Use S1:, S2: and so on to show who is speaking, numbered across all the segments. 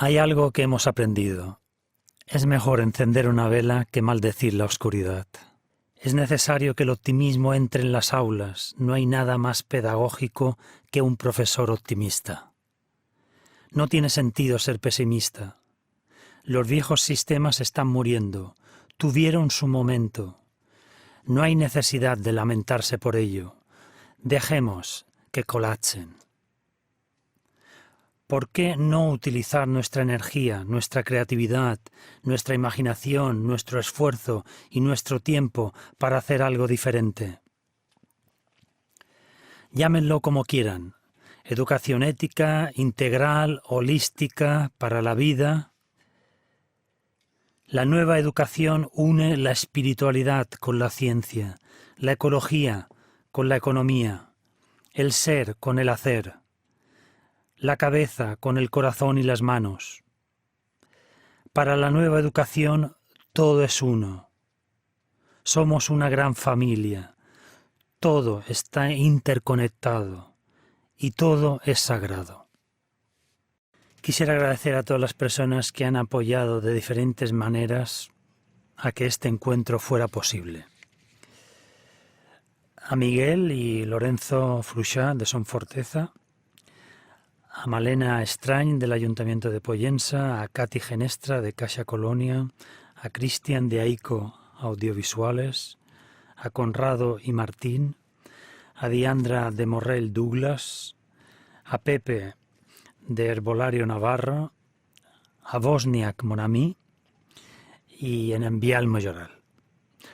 S1: Hay algo que hemos aprendido. Es mejor encender una vela que maldecir la oscuridad. Es necesario que el optimismo entre en las aulas. No hay nada más pedagógico que un profesor optimista. No tiene sentido ser pesimista. Los viejos sistemas están muriendo. Tuvieron su momento. No hay necesidad de lamentarse por ello. Dejemos que colapsen. ¿Por qué no utilizar nuestra energía, nuestra creatividad, nuestra imaginación, nuestro esfuerzo y nuestro tiempo para hacer algo diferente? Llámenlo como quieran. Educación ética, integral, holística, para la vida. La nueva educación une la espiritualidad con la ciencia, la ecología con la economía, el ser con el hacer, la cabeza con el corazón y las manos. Para la nueva educación todo es uno. Somos una gran familia. Todo está interconectado y todo es sagrado. Quisiera agradecer a todas las personas que han apoyado de diferentes maneras a que este encuentro fuera posible. A Miguel y Lorenzo Fluchá de Son Forteza, a Malena Estrañ del Ayuntamiento de Pollensa, a Katy Genestra de Caixa Colonia, a Cristian de Aico Audiovisuales, a Conrado y Martín, a Diandra de Morrell Douglas, a Pepe de Herbolario Navarro, a Bosniak Monami y en Envial Mayoral.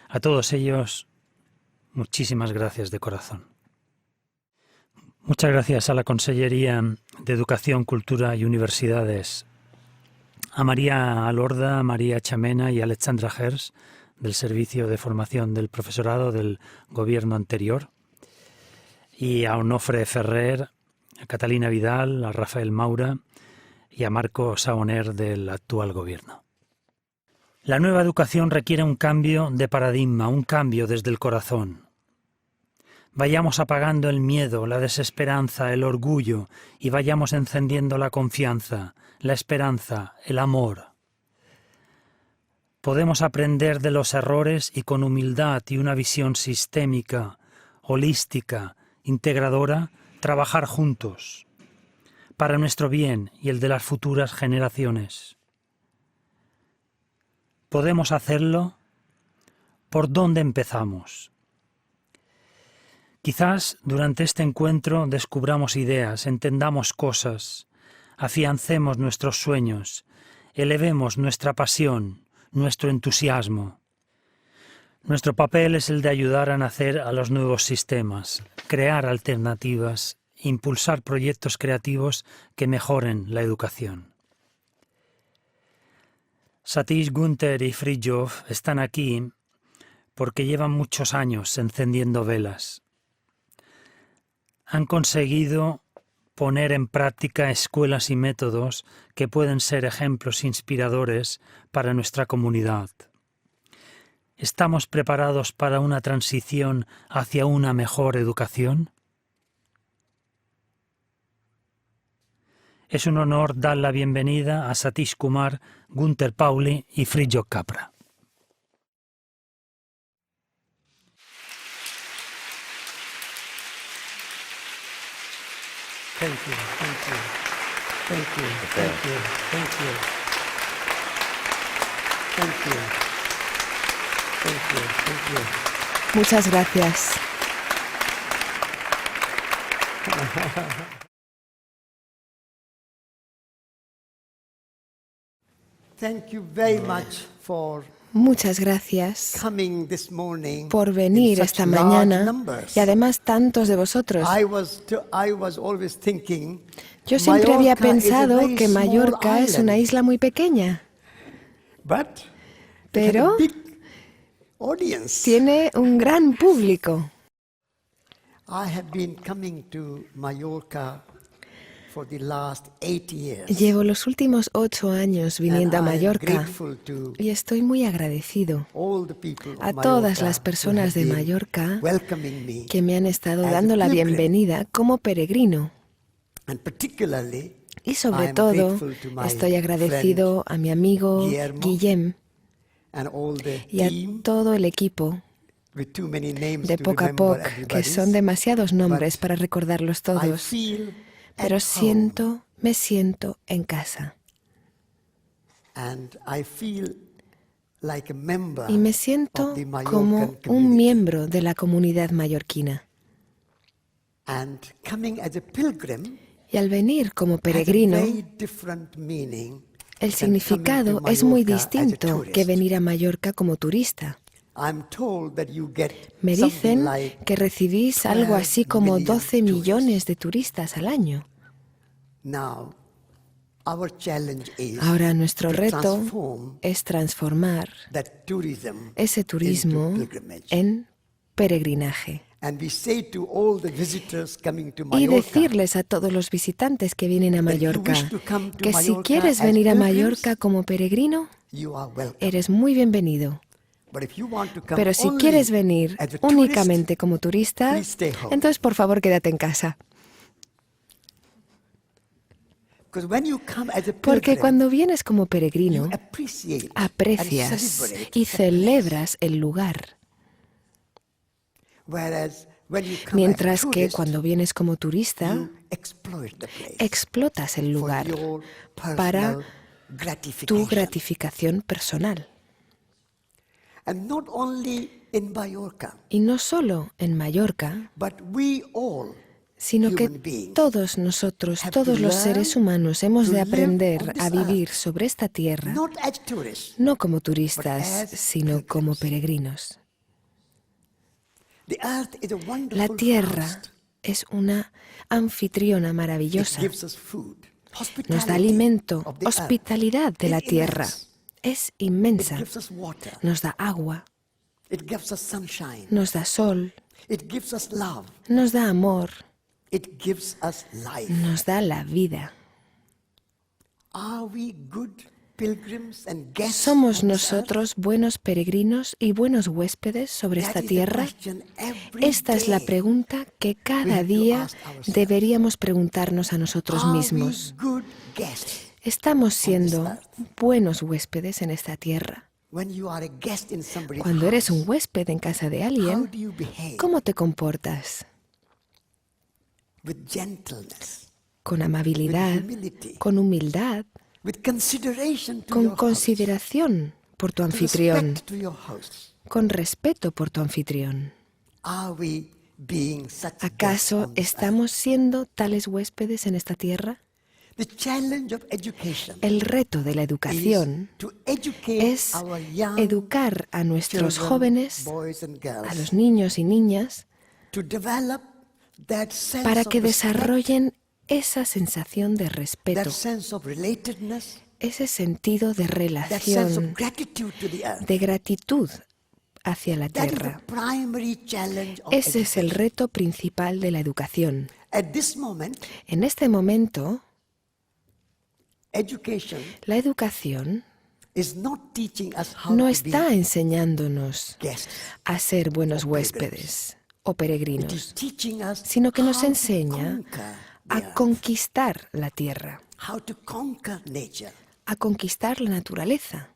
S1: A todos ellos, muchísimas gracias de corazón. Muchas gracias a la Consellería de Educación, Cultura y Universidades, a María Alorda, María Chamena y Alexandra Gers, del Servicio de Formación del Profesorado del Gobierno anterior, y a Onofre Ferrer, a Catalina Vidal, a Rafael Maura y a Marco Saoner del actual Gobierno. La nueva educación requiere un cambio de paradigma, un cambio desde el corazón. Vayamos apagando el miedo, la desesperanza, el orgullo y vayamos encendiendo la confianza, la esperanza, el amor. Podemos aprender de los errores y con humildad y una visión sistémica, holística, integradora, trabajar juntos para nuestro bien y el de las futuras generaciones. ¿Podemos hacerlo? ¿Por dónde empezamos? Quizás durante este encuentro descubramos ideas, entendamos cosas, afiancemos nuestros sueños, elevemos nuestra pasión, nuestro entusiasmo. Nuestro papel es el de ayudar a nacer a los nuevos sistemas, crear alternativas, impulsar proyectos creativos que mejoren la educación. Satish, Günther y Fridtjof están aquí porque llevan muchos años encendiendo velas. Han conseguido poner en práctica escuelas y métodos que pueden ser ejemplos inspiradores para nuestra comunidad. ¿Estamos preparados para una transición hacia una mejor educación? Es un honor dar la bienvenida a Satish Kumar, Günther Pauli y Fridtjof Capra. Thank you, thank you, thank you, thank you, thank you, thank you, thank you, thank you.
S2: Muchas gracias.
S3: Thank you very much for
S2: Muchas gracias
S3: coming this morning
S2: por
S3: in
S2: venir
S3: such
S2: esta
S3: large
S2: mañana
S3: numbers.
S2: y además tantos de vosotros.
S3: I was always thinking,
S2: Yo siempre había
S3: Mallorca is a
S2: pensado
S3: very
S2: que
S3: small
S2: Mallorca es una
S3: island,
S2: isla muy pequeña,
S3: but it had
S2: pero
S3: a big audience.
S2: tiene un gran público.
S3: I have been coming to Mallorca for the last 8 years.
S2: Llevo los últimos 8 años viniendo a
S3: And I'm
S2: Mallorca
S3: grateful to
S2: y estoy muy agradecido
S3: all the people of
S2: a todas
S3: Mallorca
S2: las personas
S3: who
S2: de
S3: have been
S2: Mallorca
S3: welcoming me,
S2: que me han estado
S3: as a
S2: dando la
S3: pilgrim.
S2: bienvenida como peregrino
S3: and particularly
S2: Y sobre
S3: I'm
S2: todo,
S3: grateful to my
S2: estoy agradecido a mi amigo
S3: Guillermo
S2: Guillem
S3: and all the
S2: y a
S3: team
S2: todo el equipo
S3: with too many names
S2: de
S3: to
S2: Poc a
S3: remember
S2: Poc, que
S3: everybody's.
S2: son demasiados nombres
S3: But
S2: para recordarlos
S3: I
S2: todos,
S3: feel
S2: pero
S3: at home,
S2: me siento en casa.
S3: and I feel like a member
S2: Y me
S3: of
S2: siento
S3: the Mallorcan
S2: como un
S3: community.
S2: miembro de la comunidad mallorquina.
S3: And coming as a pilgrim
S2: Y al venir como
S3: has a
S2: peregrino,
S3: very different meaning
S2: el
S3: than
S2: significado
S3: coming to
S2: es muy
S3: Mallorca as a
S2: distinto
S3: tourist.
S2: que venir a Mallorca como turista.
S3: I'm told that you get
S2: Me
S3: something
S2: dicen
S3: like
S2: que recibís algo
S3: 12
S2: así como
S3: million
S2: 12
S3: tourists.
S2: millones de turistas al año.
S3: Now, our challenge is
S2: Ahora nuestro
S3: to
S2: reto
S3: transform
S2: es transformar
S3: that tourism
S2: ese
S3: into
S2: turismo
S3: pilgrimage.
S2: en peregrinaje.
S3: And we say to all the visitors coming to
S2: Y
S3: Mallorca,
S2: decirles a todos los visitantes que vienen a
S3: that if you
S2: Mallorca
S3: wish to come to
S2: que si
S3: Mallorca
S2: quieres
S3: as
S2: venir a
S3: pilgrims,
S2: Mallorca como peregrino,
S3: you are welcome.
S2: eres muy bienvenido.
S3: But if you want to come
S2: Pero si
S3: only
S2: quieres venir
S3: as a
S2: únicamente
S3: tourist,
S2: como turista,
S3: please stay home.
S2: entonces por favor quédate en casa.
S3: Because when you come as a
S2: Porque
S3: pilgrim,
S2: cuando vienes como
S3: you
S2: peregrino,
S3: appreciate
S2: aprecias
S3: and celebrate
S2: y
S3: the place.
S2: celebras el lugar.
S3: Whereas when you come
S2: Mientras
S3: as a
S2: que
S3: tourist,
S2: cuando vienes como turista,
S3: you exploit the place
S2: explotas el
S3: for
S2: lugar
S3: your
S2: para
S3: personal
S2: tu
S3: gratification.
S2: gratificación personal.
S3: And not only in Mallorca,
S2: Y no solo en Mallorca,
S3: but we all
S2: sino que
S3: human beings
S2: todos nosotros,
S3: have to
S2: todos los
S3: learn
S2: seres humanos, hemos
S3: to
S2: de
S3: live
S2: aprender
S3: on this
S2: a vivir
S3: earth,
S2: sobre esta tierra,
S3: not as tourists.
S2: no como
S3: but
S2: turistas,
S3: as
S2: sino como
S3: pilgrims.
S2: peregrinos.
S3: The earth is a
S2: La
S3: wonderful
S2: tierra
S3: host.
S2: es una anfitriona
S3: It
S2: maravillosa.
S3: gives us food,
S2: Nos da
S3: hospitality
S2: alimento,
S3: of the earth.
S2: hospitalidad de la
S3: It's
S2: tierra.
S3: immense.
S2: Es
S3: It
S2: inmensa.
S3: gives us water.
S2: Nos da agua,
S3: It gives us sunshine.
S2: nos da sol,
S3: It gives us love.
S2: nos da amor,
S3: It gives us life.
S2: nos da la vida.
S3: Are we good pilgrims and guests
S2: ¿Somos
S3: on this earth?
S2: nosotros buenos peregrinos y buenos huéspedes sobre
S3: That
S2: esta
S3: is the
S2: tierra?
S3: question every
S2: Esta es la
S3: day.
S2: pregunta que
S3: we
S2: cada
S3: have to
S2: día
S3: ask ourselves.
S2: deberíamos preguntarnos a nosotros
S3: Are we
S2: mismos.
S3: good guests?
S2: ¿Estamos siendo
S3: earth?
S2: buenos huéspedes en esta tierra?
S3: When you are a guest in somebody's
S2: Cuando eres un
S3: house,
S2: huésped en casa de
S3: how
S2: alguien,
S3: do you behave?
S2: ¿cómo te comportas?
S3: With gentleness,
S2: Con amabilidad,
S3: with humility,
S2: con humildad,
S3: with consideration to
S2: con
S3: your host,
S2: consideración por tu
S3: to
S2: anfitrión,
S3: respect to your host.
S2: con respeto por tu anfitrión.
S3: Are we being such guests
S2: ¿Acaso
S3: on this earth?
S2: estamos siendo tales huéspedes en esta tierra?
S3: The challenge of education
S2: El reto de la
S3: is
S2: educación
S3: to educate
S2: es
S3: our young
S2: educar a nuestros
S3: children,
S2: jóvenes,
S3: boys and girls,
S2: a los niños y niñas,
S3: to develop that sense
S2: para
S3: of
S2: que
S3: respect,
S2: desarrollen esa sensación de
S3: that
S2: respeto,
S3: sense of relatedness,
S2: ese sentido de
S3: that sense of
S2: relación,
S3: gratitude to the earth.
S2: de gratitud hacia la
S3: That is the
S2: tierra.
S3: primary challenge of
S2: Ese es el
S3: education.
S2: reto principal de la educación.
S3: At this moment,
S2: En este momento,
S3: education
S2: la educación
S3: is not teaching us how
S2: no
S3: to
S2: está
S3: be
S2: enseñándonos
S3: guests.
S2: a ser buenos
S3: o
S2: huéspedes o
S3: It is
S2: peregrinos,
S3: teaching us
S2: sino que nos
S3: how to
S2: enseña
S3: conquer the
S2: a
S3: earth,
S2: conquistar la tierra,
S3: how to conquer nature.
S2: a conquistar la naturaleza.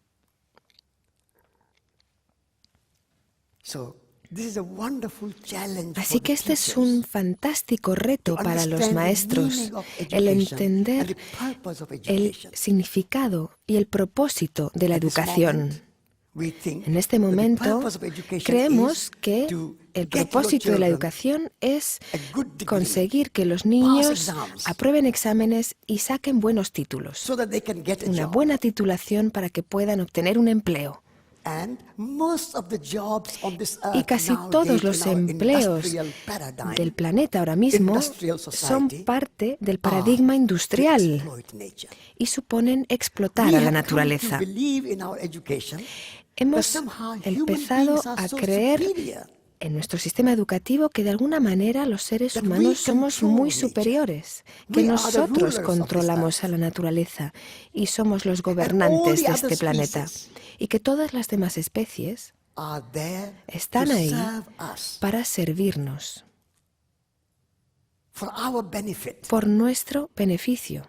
S3: So, this is a wonderful challenge
S2: Así
S3: for
S2: que
S3: the
S2: este es
S3: teachers
S2: un fantástico reto
S3: to
S2: para los
S3: understand the
S2: maestros,
S3: meaning of
S2: el
S3: education
S2: entender
S3: and the purpose of
S2: el
S3: education.
S2: significado y el propósito de la
S3: At this
S2: educación.
S3: moment, we think
S2: En este
S3: that the
S2: momento
S3: purpose of education
S2: creemos
S3: is
S2: que
S3: to
S2: el
S3: get your
S2: propósito de la
S3: children
S2: educación es
S3: a good degree,
S2: conseguir que los niños
S3: exams.
S2: aprueben exámenes y saquen buenos títulos,
S3: so that they can get a
S2: una
S3: job.
S2: buena titulación para que puedan obtener un empleo.
S3: And most of the jobs on this
S2: Y
S3: earth
S2: casi
S3: nowadays
S2: todos los
S3: in our
S2: empleos
S3: industrial paradigm
S2: del planeta ahora mismo
S3: Industrial
S2: son
S3: society
S2: parte del
S3: are
S2: paradigma
S3: to
S2: industrial
S3: exploit nature.
S2: y suponen explotar
S3: We
S2: a la
S3: have come
S2: naturaleza.
S3: to believe in our education that
S2: Hemos
S3: somehow human
S2: empezado
S3: beings are
S2: a
S3: so
S2: creer
S3: superior.
S2: en nuestro sistema educativo que de alguna manera los seres
S3: That we
S2: humanos somos
S3: control
S2: muy
S3: nature.
S2: superiores, que
S3: We are the
S2: nosotros
S3: rulers of this
S2: controlamos
S3: earth.
S2: a la naturaleza y somos los
S3: And all
S2: gobernantes
S3: the
S2: de
S3: other
S2: este planeta.
S3: species
S2: Y que todas las demás especies
S3: are there
S2: están
S3: to
S2: ahí
S3: serve us
S2: para servirnos,
S3: for our benefit.
S2: por nuestro beneficio.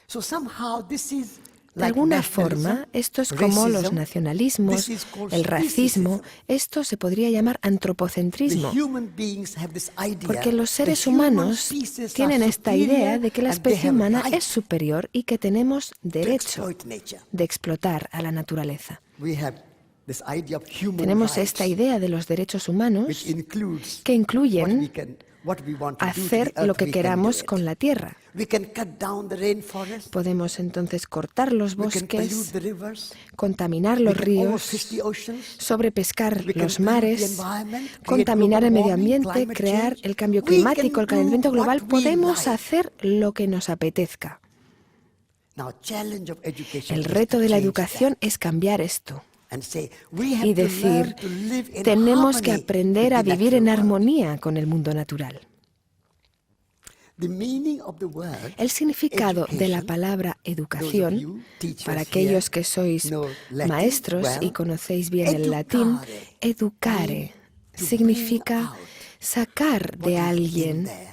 S3: So somehow this is
S2: De
S3: like
S2: alguna
S3: nationalism,
S2: forma, esto es como los
S3: racism.
S2: nacionalismos,
S3: This is called
S2: el racismo.
S3: speciesism.
S2: Esto se podría llamar
S3: The
S2: antropocentrismo,
S3: human beings have this idea
S2: porque los
S3: the
S2: seres
S3: human
S2: humanos
S3: species
S2: tienen
S3: are
S2: esta idea
S3: superior
S2: de que la
S3: and they
S2: especie
S3: have
S2: humana
S3: right
S2: es superior y que tenemos
S3: to
S2: derecho
S3: exploit nature.
S2: de explotar a la naturaleza.
S3: We have this idea of human
S2: Tenemos
S3: rights,
S2: esta idea de los derechos humanos
S3: which includes
S2: que incluyen
S3: what we want to do to
S2: hacer
S3: the earth,
S2: lo que
S3: we can do
S2: queramos
S3: it.
S2: con la tierra.
S3: We can cut down the rainforest.
S2: Podemos entonces cortar los
S3: We can pollute
S2: bosques,
S3: the rivers.
S2: contaminar
S3: We
S2: los
S3: can
S2: ríos,
S3: overfish the oceans.
S2: sobrepescar
S3: We can
S2: los
S3: pollute the
S2: mares,
S3: environment, create
S2: contaminar el
S3: global
S2: medio
S3: warming,
S2: ambiente,
S3: climate
S2: crear
S3: change.
S2: el cambio
S3: We
S2: climático,
S3: can
S2: el calentamiento
S3: do
S2: global.
S3: what we
S2: Podemos
S3: like.
S2: hacer lo que nos apetezca.
S3: Now, challenge of education
S2: El
S3: is to
S2: reto de la
S3: change
S2: educación
S3: that
S2: es cambiar esto
S3: and say, we have
S2: y
S3: to
S2: decir,
S3: learn to live in
S2: tenemos que
S3: harmony
S2: aprender
S3: with
S2: a
S3: the
S2: vivir en
S3: natural world.
S2: armonía con el mundo natural.
S3: The meaning of the word
S2: El significado de la
S3: education,
S2: palabra
S3: those of
S2: educación,
S3: you teachers
S2: para
S3: here
S2: aquellos que sois
S3: know Latin
S2: maestros y
S3: well,
S2: conocéis bien el latín, educare
S3: means to
S2: significa
S3: bring out
S2: sacar
S3: what
S2: de
S3: is in
S2: alguien
S3: there.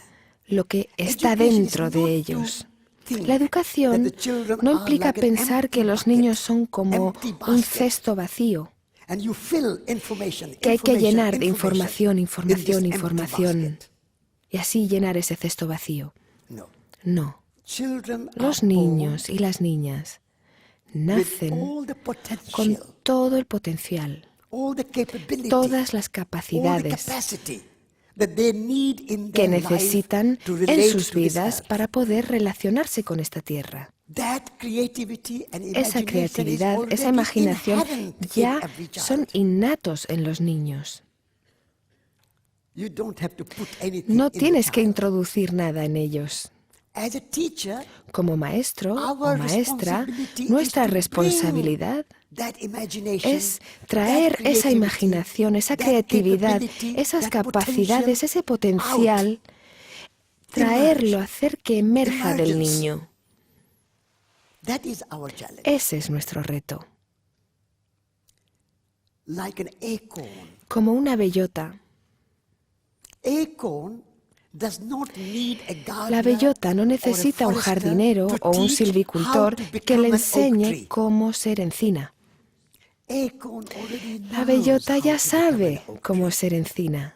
S2: lo que está
S3: Education
S2: dentro
S3: is
S2: de
S3: not
S2: ellos.
S3: to think
S2: La educación
S3: that the children
S2: no
S3: are
S2: implica
S3: like an
S2: pensar
S3: empty
S2: que los
S3: bucket,
S2: niños son como
S3: empty
S2: un
S3: basket,
S2: cesto vacío,
S3: and you fill information,
S2: que hay que
S3: information,
S2: llenar de información,
S3: in this
S2: información,
S3: empty
S2: información,
S3: basket.
S2: y así llenar ese cesto vacío.
S3: No.
S2: No.
S3: Children
S2: Los
S3: are born
S2: niños y las niñas
S3: with
S2: nacen
S3: all the
S2: con
S3: potential,
S2: todo el potencial,
S3: all the capability,
S2: todas las
S3: all the
S2: capacidades
S3: capacity that they need in
S2: que
S3: their life
S2: necesitan
S3: to
S2: en
S3: relate
S2: sus
S3: to this
S2: vidas
S3: earth.
S2: para poder relacionarse con esta tierra.
S3: That creativity and
S2: Esa
S3: imagination is
S2: creatividad,
S3: already
S2: esa imaginación
S3: inherent in
S2: ya
S3: every child.
S2: son innatos en los niños.
S3: You don't have to put anything
S2: No
S3: in the
S2: tienes que
S3: child.
S2: introducir nada en ellos.
S3: As a teacher,
S2: Como maestro o
S3: our
S2: maestra,
S3: responsibility
S2: nuestra
S3: is to bring
S2: responsabilidad
S3: that imagination,
S2: es traer
S3: that
S2: esa
S3: creativity,
S2: imaginación, esa
S3: that
S2: creatividad,
S3: capability,
S2: esas
S3: that
S2: capacidades,
S3: potential
S2: ese potencial, traerlo, hacer que emerja del
S3: emergence.
S2: niño.
S3: That is our challenge.
S2: Ese es nuestro reto.
S3: Like an acorn.
S2: Como una bellota.
S3: Acorn does not need a gardener
S2: La bellota no
S3: or a
S2: necesita un
S3: forester
S2: jardinero
S3: to
S2: o un
S3: teach
S2: silvicultor
S3: how to
S2: que
S3: become
S2: le
S3: an oak
S2: enseñe
S3: tree.
S2: cómo ser encina.
S3: Acorn already
S2: La
S3: knows
S2: bellota
S3: how
S2: ya
S3: to become
S2: sabe
S3: an oak
S2: cómo
S3: tree.
S2: ser encina.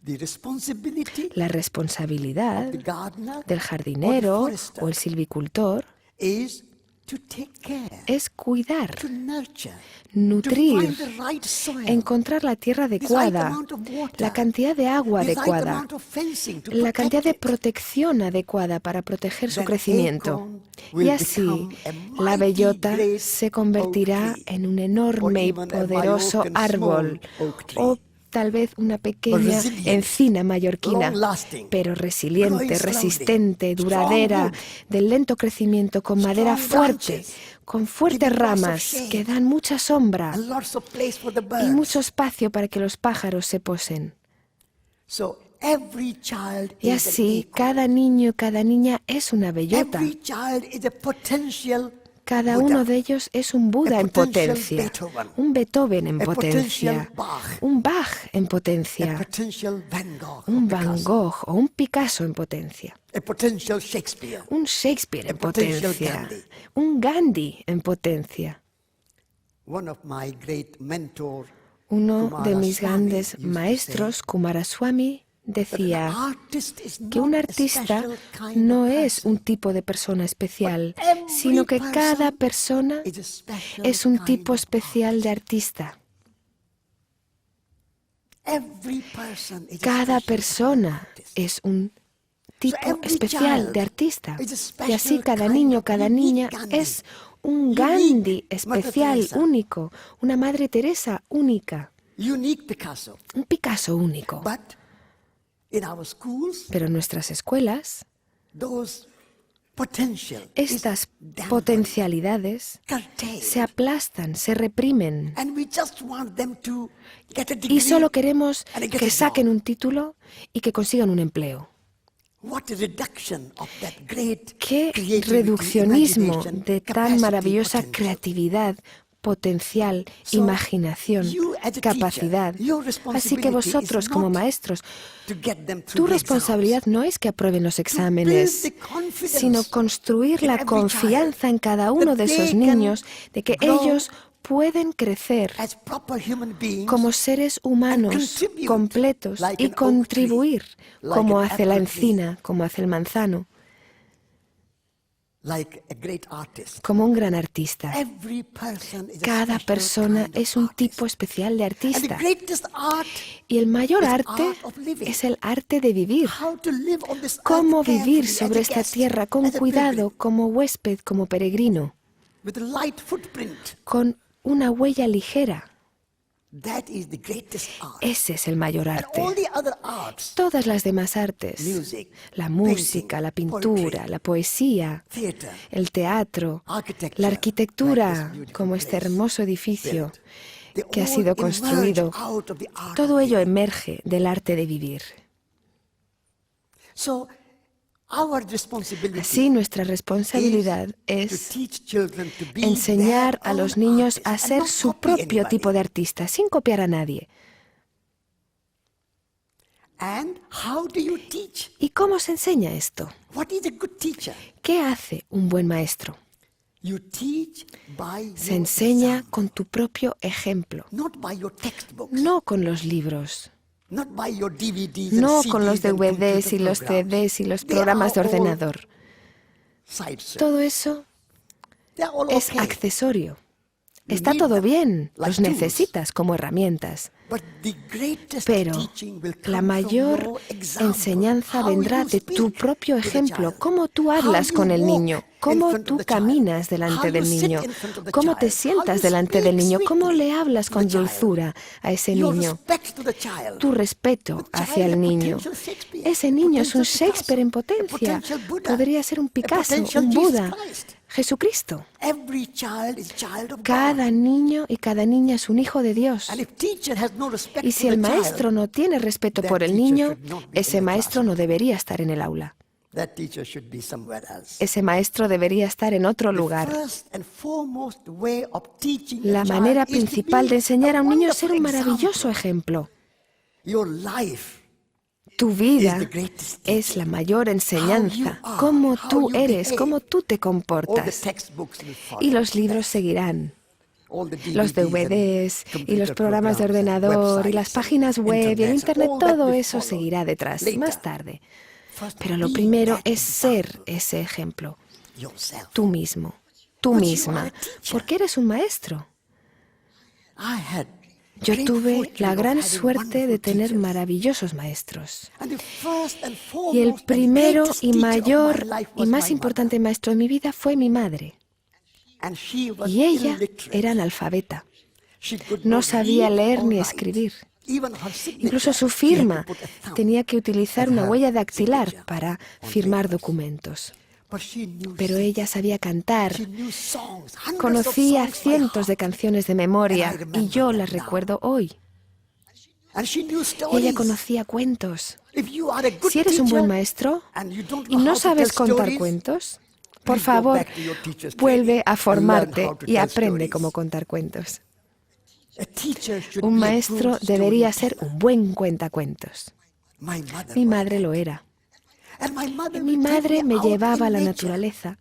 S3: The responsibility
S2: La
S3: of
S2: responsabilidad
S3: the gardener
S2: del
S3: or the
S2: jardinero
S3: forester
S2: o el silvicultor
S3: is to take care,
S2: es cuidar,
S3: to nurture,
S2: nutrir,
S3: to find the right soil,
S2: encontrar la tierra
S3: the right
S2: adecuada,
S3: amount of water,
S2: la cantidad de agua
S3: the right
S2: adecuada,
S3: amount of fencing to
S2: la cantidad de
S3: protect it.
S2: protección adecuada para proteger su
S3: Then
S2: crecimiento.
S3: acorn will
S2: Y así,
S3: become a
S2: la
S3: mighty
S2: bellota
S3: great
S2: se convertirá
S3: oak tree,
S2: en un enorme y
S3: or even a
S2: poderoso
S3: Mallorcan
S2: árbol,
S3: small oak tree.
S2: o tal vez una pequeña
S3: resilient,
S2: encina mallorquina,
S3: long-lasting,
S2: pero resiliente,
S3: growing slowly,
S2: resistente,
S3: strong
S2: duradera,
S3: wood,
S2: de lento crecimiento, con madera
S3: strong
S2: fuerte,
S3: branches,
S2: con fuertes
S3: giving lots of
S2: ramas
S3: shade,
S2: que dan mucha sombra
S3: and lots of place for the
S2: y
S3: birds.
S2: mucho espacio para que los pájaros se posen.
S3: So every child
S2: Y
S3: is an
S2: así,
S3: acorn.
S2: cada niño y cada niña es una bellota.
S3: Every child is a potential
S2: Cada
S3: Buddha,
S2: uno de ellos es un Buda
S3: a
S2: en
S3: potential
S2: potencia,
S3: Beethoven,
S2: un Beethoven en
S3: a
S2: potencia,
S3: potential Bach,
S2: un Bach en
S3: a
S2: potencia,
S3: potential Van Gogh,
S2: un
S3: or
S2: Van
S3: Picasso,
S2: Gogh o un Picasso en potencia,
S3: a potential Shakespeare.
S2: un Shakespeare en
S3: A potential
S2: potencia,
S3: Gandhi.
S2: un Gandhi en potencia.
S3: One of my great mentor,
S2: Uno de
S3: Kumaraswamy,
S2: mis grandes
S3: used to
S2: maestros, Kumaraswamy,
S3: that an
S2: decía
S3: artist is
S2: que un
S3: not a
S2: artista
S3: special kind
S2: no
S3: of
S2: es
S3: person,
S2: un tipo de persona especial,
S3: every
S2: sino que cada
S3: person
S2: persona
S3: is a special
S2: es un
S3: kind
S2: tipo
S3: of
S2: especial de
S3: artist.
S2: artista.
S3: Every person is a
S2: Cada
S3: special
S2: persona
S3: artist.
S2: es un tipo
S3: every
S2: especial
S3: child
S2: de artista.
S3: is a
S2: Y así
S3: special
S2: cada
S3: kind
S2: niño,
S3: of
S2: cada
S3: unique
S2: niña
S3: Gandhi,
S2: es un
S3: unique
S2: Gandhi
S3: Mother
S2: especial,
S3: Teresa,
S2: único, una Madre Teresa única,
S3: unique Picasso.
S2: un Picasso único.
S3: But in our schools,
S2: Pero en nuestras escuelas,
S3: those potential
S2: estas
S3: is dampened,
S2: potencialidades
S3: curtailed,
S2: se aplastan, se reprimen.
S3: and we just want them to get a degree.
S2: Y solo queremos
S3: and get
S2: que
S3: a
S2: saquen
S3: job.
S2: un título y que consigan un empleo.
S3: What a reduction of that great
S2: Qué
S3: creativity,
S2: reduccionismo
S3: imagination,
S2: de tan
S3: capacity,
S2: maravillosa
S3: potential.
S2: creatividad, potencial,
S3: So,
S2: imaginación,
S3: you as a
S2: capacidad.
S3: teacher, your
S2: Así que
S3: responsibility
S2: vosotros
S3: is
S2: como
S3: not
S2: maestros,
S3: to get them
S2: tu
S3: through the
S2: responsabilidad
S3: exams,
S2: no es que aprueben los
S3: build
S2: exámenes,
S3: the confidence
S2: sino construir
S3: in
S2: la
S3: every
S2: confianza
S3: child
S2: en cada uno
S3: that
S2: de esos
S3: they can
S2: niños de que
S3: grow
S2: ellos pueden crecer
S3: as proper human beings
S2: como seres
S3: and
S2: humanos
S3: contribute
S2: completos
S3: like
S2: y
S3: an oak tree,
S2: contribuir
S3: like
S2: como
S3: an
S2: hace la
S3: apple tree,
S2: encina, como hace el manzano,
S3: like a great artist.
S2: como un gran artista.
S3: Every person is a
S2: Cada
S3: special
S2: persona
S3: kind of
S2: es un tipo
S3: artist.
S2: especial de
S3: And the
S2: artista.
S3: greatest art
S2: Y el mayor
S3: is
S2: arte
S3: art of living.
S2: es el arte de vivir.
S3: How to live on this
S2: Cómo
S3: earth
S2: vivir
S3: carefully
S2: sobre
S3: as a
S2: esta
S3: guest,
S2: tierra con
S3: as a
S2: cuidado,
S3: pilgrim,
S2: como huésped, como peregrino,
S3: with a light footprint.
S2: con una huella ligera.
S3: That is the greatest art.
S2: Ese es el mayor
S3: And
S2: arte.
S3: all the other arts,
S2: Todas las demás artes,
S3: music,
S2: la música, la pintura,
S3: poetry,
S2: la poesía,
S3: theater,
S2: el teatro,
S3: architecture,
S2: la
S3: like
S2: arquitectura,
S3: this beautiful
S2: como este
S3: place
S2: hermoso edificio
S3: they
S2: que ha
S3: all
S2: sido
S3: emerge
S2: construido,
S3: out of the art
S2: todo
S3: of
S2: ello
S3: living.
S2: emerge del arte de vivir.
S3: So, our responsibility
S2: Así, nuestra responsabilidad
S3: is to
S2: es
S3: teach children to be
S2: enseñar
S3: their
S2: a los
S3: own
S2: niños
S3: artists
S2: a
S3: and
S2: ser
S3: not
S2: su
S3: copy
S2: propio
S3: anybody.
S2: tipo de artista, sin copiar a nadie.
S3: And how do you teach?
S2: ¿Y cómo se enseña esto?
S3: What is a good teacher?
S2: ¿Qué hace un buen maestro?
S3: You teach by
S2: Se
S3: your
S2: enseña
S3: example,
S2: con tu propio ejemplo,
S3: not by your textbooks,
S2: no con los libros,
S3: not by your DVDs
S2: no
S3: and
S2: con los
S3: CDs and
S2: DVDs y
S3: computer
S2: los
S3: programs.
S2: CDs y los
S3: They
S2: programas de
S3: are all
S2: ordenador.
S3: side show.
S2: Todo eso
S3: They are all
S2: es
S3: okay.
S2: accesorio.
S3: You
S2: Está
S3: need
S2: todo
S3: them
S2: bien,
S3: like
S2: los
S3: tools.
S2: necesitas como herramientas.
S3: But the greatest
S2: Pero
S3: teaching will come
S2: la
S3: from
S2: mayor
S3: your example.
S2: enseñanza
S3: How
S2: vendrá
S3: you
S2: de tu
S3: speak
S2: propio
S3: to the
S2: ejemplo,
S3: child.
S2: cómo tú
S3: How
S2: hablas
S3: you
S2: con el
S3: walk
S2: niño,
S3: in
S2: cómo
S3: front of
S2: tú
S3: the child.
S2: caminas
S3: How
S2: delante
S3: you
S2: del
S3: sit
S2: niño,
S3: in front of the
S2: cómo te
S3: child. How
S2: sientas
S3: you
S2: delante del
S3: speak
S2: niño, cómo
S3: sweetly
S2: le hablas
S3: to
S2: con
S3: the child.
S2: dulzura a ese
S3: Your
S2: niño,
S3: respect to the child.
S2: tu respeto
S3: The child
S2: hacia
S3: is a
S2: el niño.
S3: potential Shakespeare,
S2: Ese niño es un
S3: potential
S2: Shakespeare en
S3: Picasso, a
S2: potencia.
S3: potential Buddha,
S2: Podría ser un
S3: a
S2: Picasso,
S3: potential
S2: un
S3: Jesus
S2: Buda,
S3: Christ.
S2: Jesucristo.
S3: Every child is a child of
S2: Cada
S3: God.
S2: niño y cada niña es un hijo de Dios.
S3: And if teacher has no respect
S2: Y si
S3: for
S2: el
S3: the
S2: maestro
S3: child,
S2: no tiene respeto
S3: that
S2: por el
S3: teacher
S2: niño,
S3: should not be in
S2: ese
S3: the
S2: maestro
S3: classroom.
S2: no debería estar en el aula.
S3: that teacher should be somewhere else.
S2: Ese maestro debería estar en otro
S3: The
S2: lugar.
S3: first and foremost way of teaching a
S2: La
S3: child
S2: manera
S3: is to
S2: principal
S3: be
S2: de enseñar a un niño es ser un
S3: wonderful
S2: maravilloso
S3: example.
S2: ejemplo.
S3: Your life
S2: Tu vida
S3: is the greatest
S2: es
S3: teacher.
S2: la mayor enseñanza.
S3: How you are,
S2: Cómo
S3: how
S2: tú
S3: you
S2: eres,
S3: behave.
S2: cómo tú te
S3: All the
S2: comportas.
S3: textbooks will follow.
S2: Y los libros seguirán.
S3: All the
S2: Los DVDs
S3: and
S2: y los
S3: computer
S2: programas de
S3: programs and
S2: ordenador y las
S3: websites
S2: páginas
S3: and
S2: web y el
S3: internet,
S2: internet,
S3: all that
S2: todo
S3: will
S2: eso
S3: follow
S2: seguirá detrás,
S3: later.
S2: más tarde.
S3: First,
S2: Pero lo
S3: be
S2: primero
S3: that
S2: es ser
S3: example
S2: ese ejemplo.
S3: yourself.
S2: Tú mismo, tú
S3: But you
S2: misma,
S3: are a teacher.
S2: porque eres un maestro.
S3: I had
S2: Yo
S3: great
S2: tuve
S3: fortune
S2: la
S3: of
S2: gran
S3: having
S2: suerte de
S3: wonderful
S2: tener
S3: teachers.
S2: maravillosos maestros.
S3: And the first and
S2: Y el
S3: foremost and
S2: primero
S3: greatest
S2: y
S3: teacher of
S2: mayor
S3: my life
S2: y
S3: was
S2: más
S3: my
S2: importante maestro de mi vida fue mi madre.
S3: mother. And she was
S2: Y ella
S3: illiterate.
S2: era analfabeta.
S3: She could
S2: No
S3: not
S2: sabía
S3: read
S2: leer
S3: or
S2: ni
S3: write.
S2: escribir.
S3: Even her signature,
S2: Incluso su
S3: she had to
S2: firma
S3: put a thumb
S2: tenía que utilizar
S3: in
S2: una
S3: her
S2: huella dactilar
S3: signature
S2: para
S3: on
S2: firmar
S3: papers.
S2: documentos.
S3: But she knew
S2: Pero
S3: sing.
S2: ella sabía cantar,
S3: She knew songs, hundreds of
S2: conocía
S3: songs by
S2: cientos de
S3: heart.
S2: canciones de memoria
S3: And I remember
S2: y yo
S3: them
S2: las
S3: now.
S2: recuerdo hoy.
S3: And she knew
S2: Y
S3: stories.
S2: ella conocía cuentos.
S3: If you are a good
S2: Si eres un buen
S3: teacher
S2: maestro
S3: and you don't
S2: y
S3: know
S2: no
S3: how to
S2: sabes
S3: tell
S2: contar
S3: stories,
S2: cuentos, por
S3: please go
S2: favor,
S3: back to your teacher's
S2: vuelve
S3: training
S2: a
S3: and learn
S2: formarte
S3: how to
S2: y
S3: tell
S2: aprende
S3: stories.
S2: cómo contar cuentos.
S3: A teacher should
S2: Un
S3: be a
S2: maestro
S3: good
S2: debería ser
S3: storyteller.
S2: un buen cuentacuentos.
S3: My mother
S2: Mi
S3: was
S2: madre
S3: that.
S2: lo era.
S3: And my mother
S2: Mi
S3: would take
S2: madre me
S3: out
S2: llevaba a
S3: in
S2: la
S3: nature.
S2: naturaleza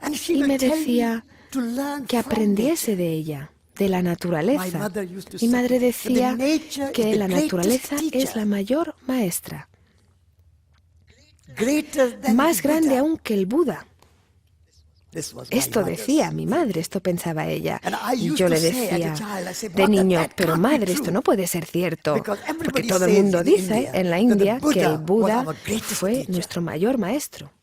S3: And she
S2: y
S3: will
S2: me
S3: tell
S2: decía
S3: to learn
S2: que
S3: from
S2: aprendiese
S3: nature.
S2: de ella, de la
S3: My
S2: naturaleza.
S3: mother used to
S2: Mi madre
S3: say that
S2: decía
S3: the nature is
S2: que
S3: the
S2: la
S3: greatest
S2: naturaleza es
S3: teacher,
S2: la mayor maestra,
S3: greater than
S2: más
S3: the
S2: grande
S3: Buddha.
S2: aún que el Buda.
S3: This was my
S2: Esto
S3: mother's
S2: decía mi madre,
S3: thinking.
S2: esto pensaba ella.
S3: And I
S2: Y
S3: used
S2: yo
S3: to
S2: le
S3: say as a
S2: decía
S3: child, I said,
S2: de
S3: "Mother,
S2: niño,
S3: that
S2: pero
S3: can't be
S2: madre, esto
S3: true."
S2: no puede ser cierto.
S3: Because
S2: Porque
S3: everybody
S2: todo el
S3: says
S2: mundo
S3: in
S2: dice
S3: India
S2: en la
S3: that the
S2: India que el
S3: Buddha was
S2: Buda
S3: our greatest
S2: fue
S3: teacher.
S2: nuestro mayor maestro.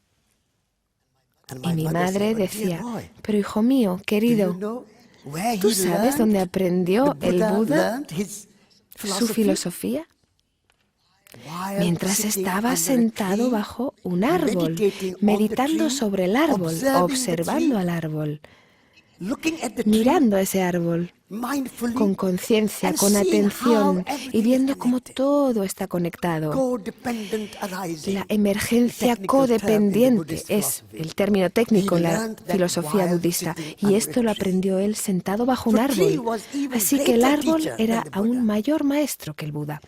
S3: And
S2: Y
S3: my
S2: mi
S3: mother
S2: madre
S3: said, "But dear
S2: decía,
S3: boy,
S2: pero hijo mío,
S3: do you
S2: querido,
S3: know where
S2: ¿tú
S3: he
S2: sabes
S3: learned
S2: dónde aprendió
S3: the
S2: el
S3: Buddha
S2: Buda
S3: learned his
S2: su filosofía?
S3: While
S2: Mientras
S3: sitting
S2: estaba
S3: under a
S2: sentado
S3: tree,
S2: bajo un árbol,
S3: meditating on the
S2: meditando
S3: tree,
S2: sobre el árbol,
S3: observing the
S2: observando
S3: tree,
S2: al árbol, mirando a ese árbol con conciencia, con atención y viendo cómo todo está conectado. La emergencia codependiente es el término técnico en la filosofía budista, y esto lo aprendió él sentado bajo un árbol. Así que el árbol era aún mayor maestro que el Buda.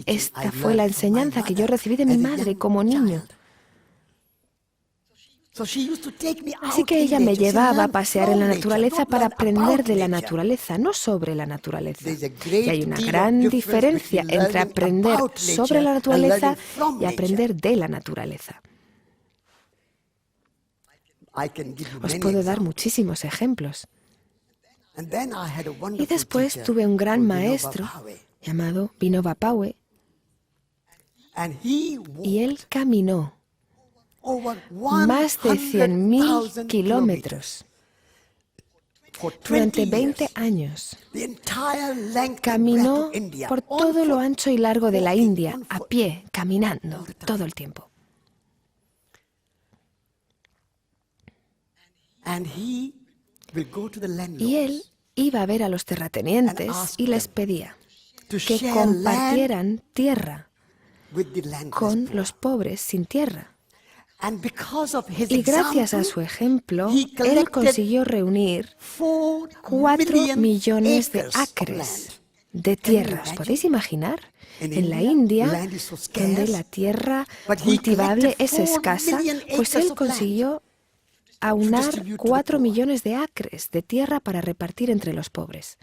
S2: Esta fue la enseñanza que yo recibí de mi madre como niño. Así que ella me llevaba a pasear en la naturaleza para aprender de la naturaleza, no sobre la naturaleza. Y hay una gran diferencia entre aprender sobre la naturaleza y aprender de la naturaleza. Os puedo dar muchísimos ejemplos. Y después tuve un gran maestro llamado Vinoba Pawe, y él caminó más de 100.000 kilómetros durante 20 años. Caminó por todo lo ancho y largo de la India, a pie, caminando, todo el tiempo. Y él iba a ver a los terratenientes y les pedía que compartieran tierra con los pobres sin tierra. Y gracias a su ejemplo, él consiguió reunir 4 millones de acres de tierra. ¿Os podéis imaginar? En la India, donde la tierra cultivable es escasa, pues él consiguió aunar 4 millones de acres de tierra para repartir entre los pobres.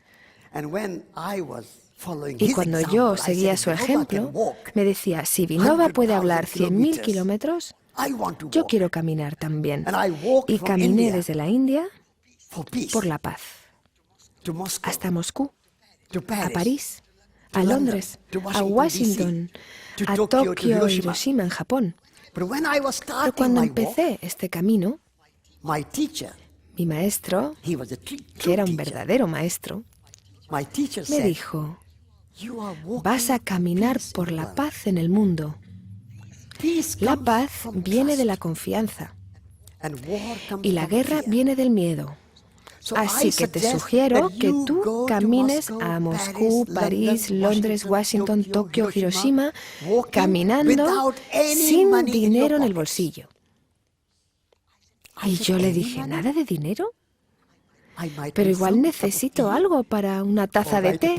S2: Y cuando yo seguía su ejemplo, me decía, si Vinoba puede hablar 100.000 kilómetros, yo quiero caminar también. Y caminé desde la India por la paz, hasta Moscú, a París, a Londres, a Washington, a Tokio, Hiroshima, en Japón. Pero cuando empecé este camino, mi maestro, que era un verdadero maestro, me dijo, vas a caminar por la paz en el mundo. La paz viene de la confianza y la guerra viene del miedo. Así que te sugiero que tú camines a Moscú, París, Londres, Washington, Tokio, Hiroshima, caminando sin dinero en el bolsillo. Y yo le dije, ¿nada de dinero? Pero igual necesito algo para una taza de té,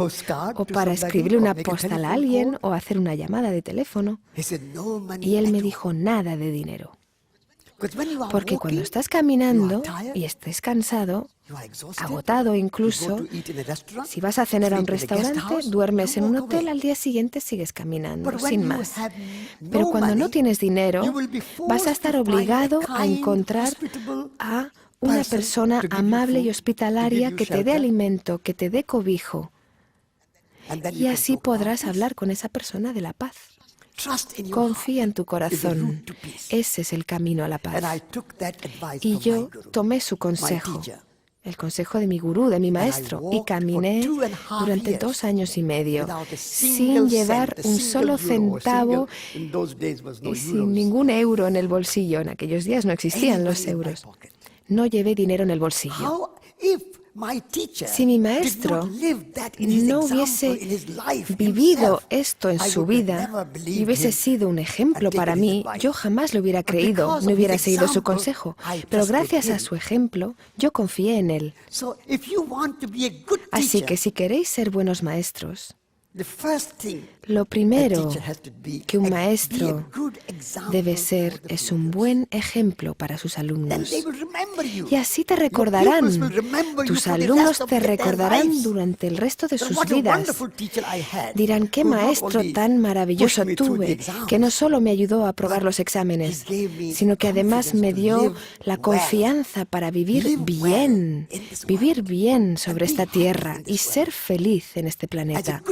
S2: o para escribirle una postal a alguien, o hacer una llamada de teléfono. Y él me dijo, nada de dinero. Porque cuando estás caminando y estés cansado, agotado incluso, si vas a cenar a un restaurante, duermes en un hotel, al día siguiente sigues caminando, sin más. Pero cuando no tienes dinero, vas a estar obligado a encontrar a una persona amable y hospitalaria que te dé alimento, que te dé cobijo. Y así podrás hablar con esa persona de la paz. Confía en tu corazón. Ese es el camino a la paz. Y yo tomé su consejo, el consejo de mi gurú, de mi maestro, y caminé durante 2 años y medio, sin llevar un solo centavo y sin ningún euro en el bolsillo. En aquellos días no existían los euros. No llevé dinero en el bolsillo. Si mi maestro no hubiese vivido esto en su vida y hubiese sido un ejemplo para mí, yo jamás lo hubiera creído, no hubiera seguido su consejo. Pero gracias a su ejemplo, yo confié en él. Así que si queréis ser buenos maestros, lo primero que un maestro debe ser es un buen ejemplo para sus alumnos. Y así te recordarán. Tus alumnos te recordarán durante el resto de sus vidas. Dirán, qué maestro tan maravilloso tuve, que no solo me ayudó a aprobar los exámenes, sino que además me dio la confianza para vivir bien sobre esta tierra y ser feliz en este planeta.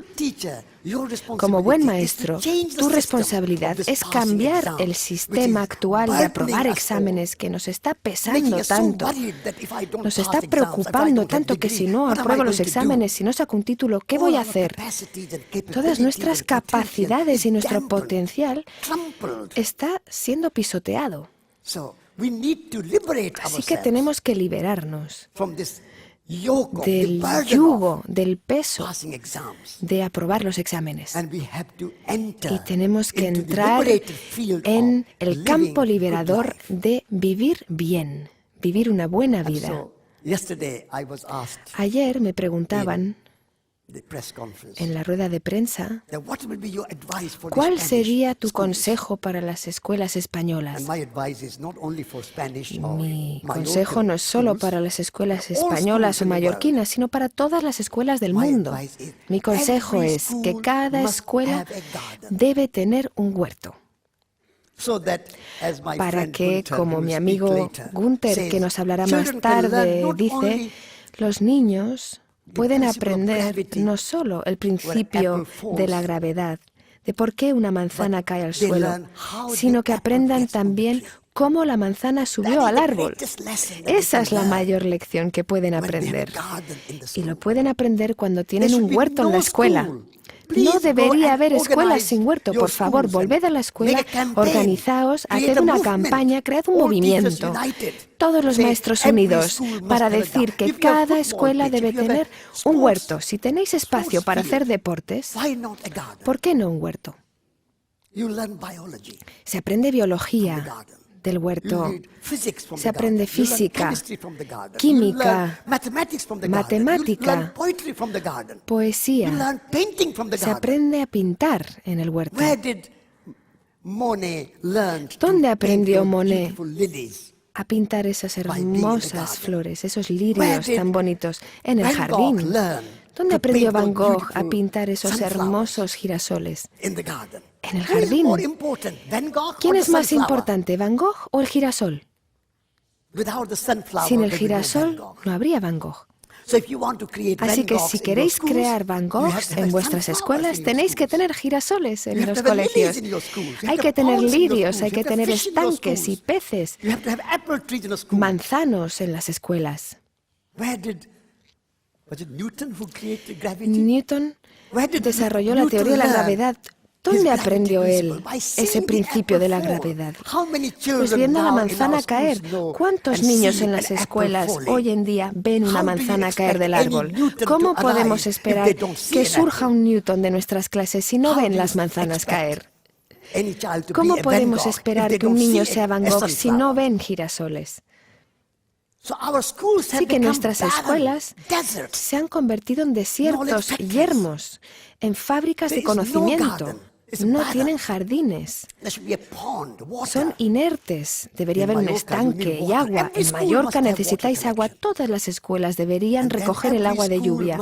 S2: Como buen maestro, tu responsabilidad es cambiar el sistema actual de aprobar exámenes que nos está pesando tanto. Nos está preocupando tanto que si no apruebo los exámenes, si no saco un título, ¿qué voy a hacer? Todas nuestras capacidades y nuestro potencial está siendo pisoteado. Así que tenemos que liberarnos del
S3: del
S2: yugo, del peso de aprobar los exámenes. Y tenemos que entrar en el campo liberador de vivir bien, vivir una buena vida. Ayer me preguntaban en la rueda de prensa, ¿cuál sería tu consejo para las escuelas españolas? Mi consejo no es solo para las escuelas españolas o mallorquinas, sino para todas las escuelas del mundo. Mi consejo es que cada escuela debe tener un huerto, para que, como mi amigo Gunther, que nos hablará más tarde, dice, los niños pueden aprender no solo el principio de la gravedad, de por qué una manzana cae al suelo, sino que aprendan también cómo la manzana subió al árbol. Esa es la mayor lección que pueden aprender. Y lo pueden aprender cuando tienen un huerto en la escuela. No debería haber escuelas sin huerto. Por favor, volved a la escuela, organizaos, haced una campaña, cread un movimiento. Todos los maestros unidos para decir que cada escuela debe tener un huerto. Si tenéis espacio para hacer deportes, ¿por qué no un huerto? Se aprende biología del huerto, se aprende física, química, matemática, poesía, se aprende a pintar en el huerto. ¿Dónde aprendió Monet a pintar esas hermosas flores, esos lirios tan bonitos? En el jardín. ¿Dónde aprendió Van Gogh a pintar esos hermosos girasoles? En el jardín. ¿Quién es más importante, Van Gogh o el girasol? Sin el girasol no habría Van Gogh. Así que si queréis crear Van Goghs en vuestras escuelas, tenéis que tener girasoles en los colegios. Hay que tener lirios, hay que tener estanques y peces, manzanos en las escuelas. Newton desarrolló la teoría de la gravedad. ¿Dónde aprendió él ese principio de la gravedad? Pues viendo la manzana caer. ¿Cuántos niños en las escuelas hoy en día ven una manzana caer del árbol? ¿Cómo podemos esperar que surja un Newton de nuestras clases si no ven las manzanas caer? ¿Cómo podemos esperar que un niño sea Van Gogh si no ven girasoles? Así que nuestras escuelas se han convertido en desiertos yermos, en fábricas de conocimiento. No tienen jardines. Son inertes. Debería haber un estanque y agua. En Mallorca necesitáis agua. Todas las escuelas deberían recoger el agua de lluvia.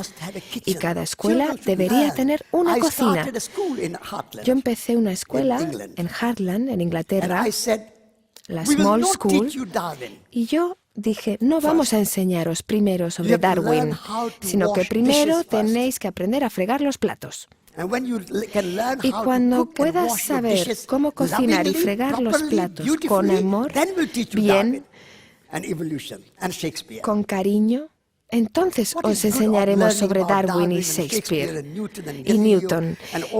S2: Y cada escuela debería tener una cocina. Yo empecé una escuela en Heartland, en Inglaterra, la Small School, y yo dije, no vamos a enseñaros primero sobre Darwin, sino que primero tenéis que aprender a fregar los platos. Y cuando puedas saber cómo cocinar y fregar los platos con amor, bien, con cariño, entonces os enseñaremos sobre Darwin y Shakespeare y Newton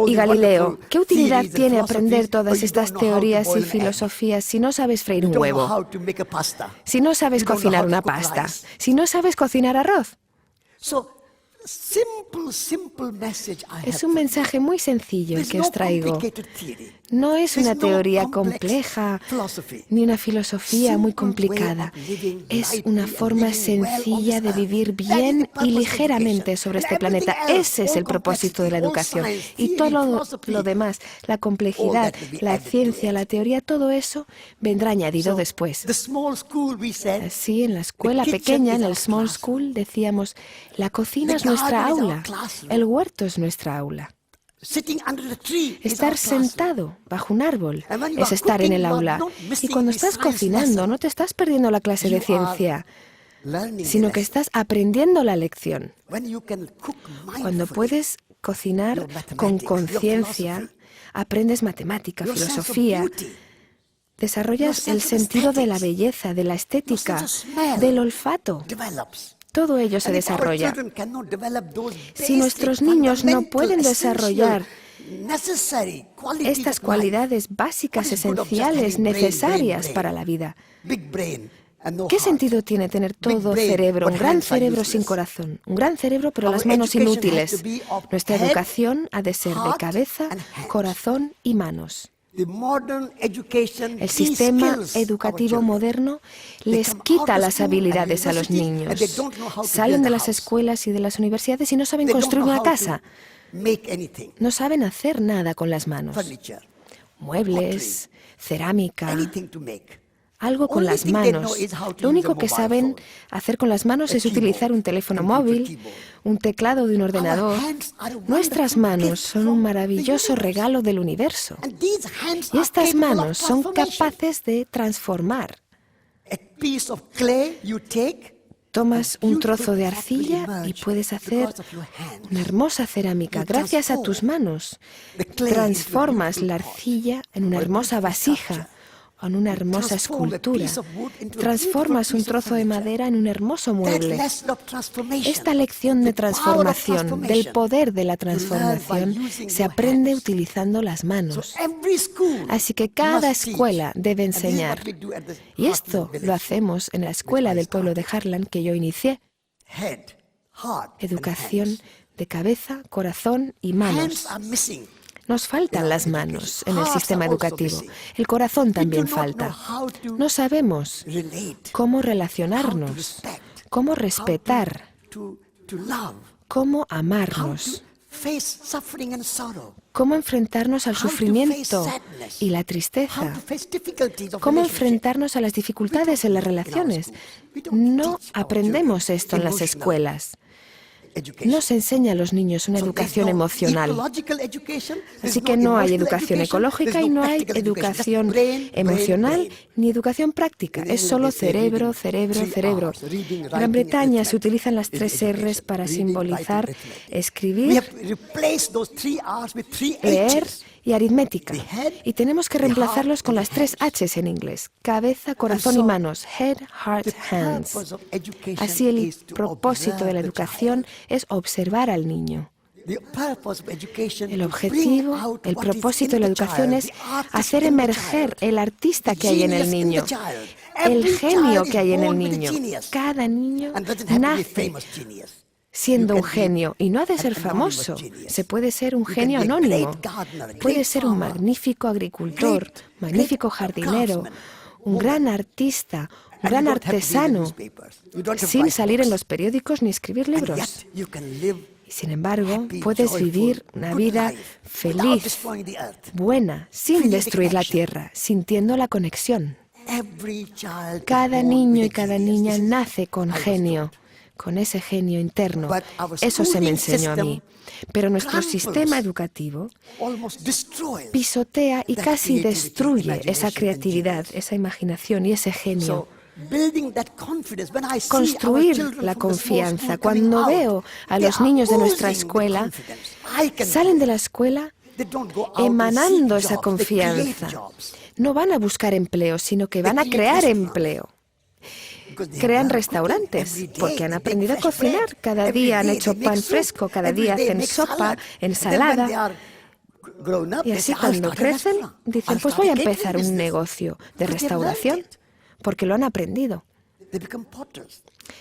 S2: y Galileo. ¿Qué utilidad tiene aprender todas estas teorías y filosofías si no sabes freír un huevo? Si no sabes cocinar una pasta? Si no sabes cocinar arroz? Es un mensaje muy sencillo el que os traigo. No es una teoría compleja ni una filosofía muy complicada. Es una forma sencilla de vivir bien y ligeramente sobre este planeta. Ese es el propósito de la educación. Y todo lo demás, la complejidad, la ciencia, la teoría, todo eso vendrá añadido después. Así, en la escuela pequeña, en el small school, decíamos, la cocina es nuestra aula, el huerto es nuestra aula. Estar sentado bajo un árbol es estar en el aula. Y cuando estás cocinando, no te estás perdiendo la clase de ciencia, sino que estás aprendiendo la lección. Cuando puedes cocinar con conciencia, aprendes matemática, filosofía, desarrollas el sentido de la belleza, de la estética, del olfato. Todo ello se desarrolla. Si nuestros niños no pueden desarrollar estas cualidades básicas, esenciales, necesarias para la vida. ¿Qué sentido tiene tener todo cerebro, un gran cerebro sin corazón? Un gran cerebro, pero las manos inútiles. Nuestra educación ha de ser de cabeza, corazón y manos. El sistema educativo moderno les quita las habilidades a los niños. Salen de las escuelas y de las universidades y no saben construir una casa. No saben hacer nada con las manos. Muebles, cerámica, algo con las manos. Lo único que saben hacer con las manos es utilizar un teléfono móvil, un teclado de un ordenador. Nuestras manos son un maravilloso regalo del universo. Y estas manos son capaces de transformar. Tomas un trozo de arcilla y puedes hacer una hermosa cerámica. Gracias a tus manos, transformas la arcilla en una hermosa vasija, en una hermosa escultura. Transformas un trozo de madera en un hermoso mueble. Esta lección de transformación, del poder de la transformación, se aprende utilizando las manos. Así que cada escuela debe enseñar. Y esto lo hacemos en la escuela del pueblo de Harlan que yo inicié. Educación de cabeza, corazón y manos. Nos faltan las manos en el sistema educativo. El corazón también falta. No sabemos cómo relacionarnos, cómo respetar, cómo amarnos, cómo enfrentarnos al sufrimiento y la tristeza, cómo enfrentarnos a las dificultades en las relaciones. No aprendemos esto en las escuelas. No se enseña a los niños una educación emocional. Así que no hay educación ecológica y no hay educación emocional ni educación práctica. Es solo cerebro, cerebro, cerebro. En Gran Bretaña se utilizan las 3 R's para simbolizar escribir, leer y aritmética. Y tenemos que reemplazarlos con las 3 H's en inglés. Cabeza, corazón y manos. Head, heart, hands. Así el propósito de la educación es observar al niño. El objetivo, el propósito de la educación es hacer emerger el artista que hay en el niño, el genio que hay en el niño. Cada niño nace siendo un genio y no ha de ser famoso. Se puede ser un genio anónimo. Puede ser un magnífico agricultor, magnífico jardinero, un gran artista, un gran artesano, sin salir en los periódicos ni escribir libros. Y sin embargo, puedes vivir una vida feliz, buena, sin destruir la tierra, sintiendo la conexión. Cada niño y cada niña nace con genio, con ese genio interno. Eso se me enseñó a mí. Pero nuestro sistema educativo pisotea y casi destruye esa creatividad, esa imaginación y ese genio. Construir la confianza. Cuando veo a los niños de nuestra escuela, salen de la escuela emanando esa confianza. No van a buscar empleo, sino que van a crear empleo. Crean restaurantes porque han aprendido a cocinar. Cada día han hecho pan fresco, cada día hacen sopa, ensalada. Y así cuando crecen dicen, pues voy a empezar un negocio de restauración porque lo han aprendido.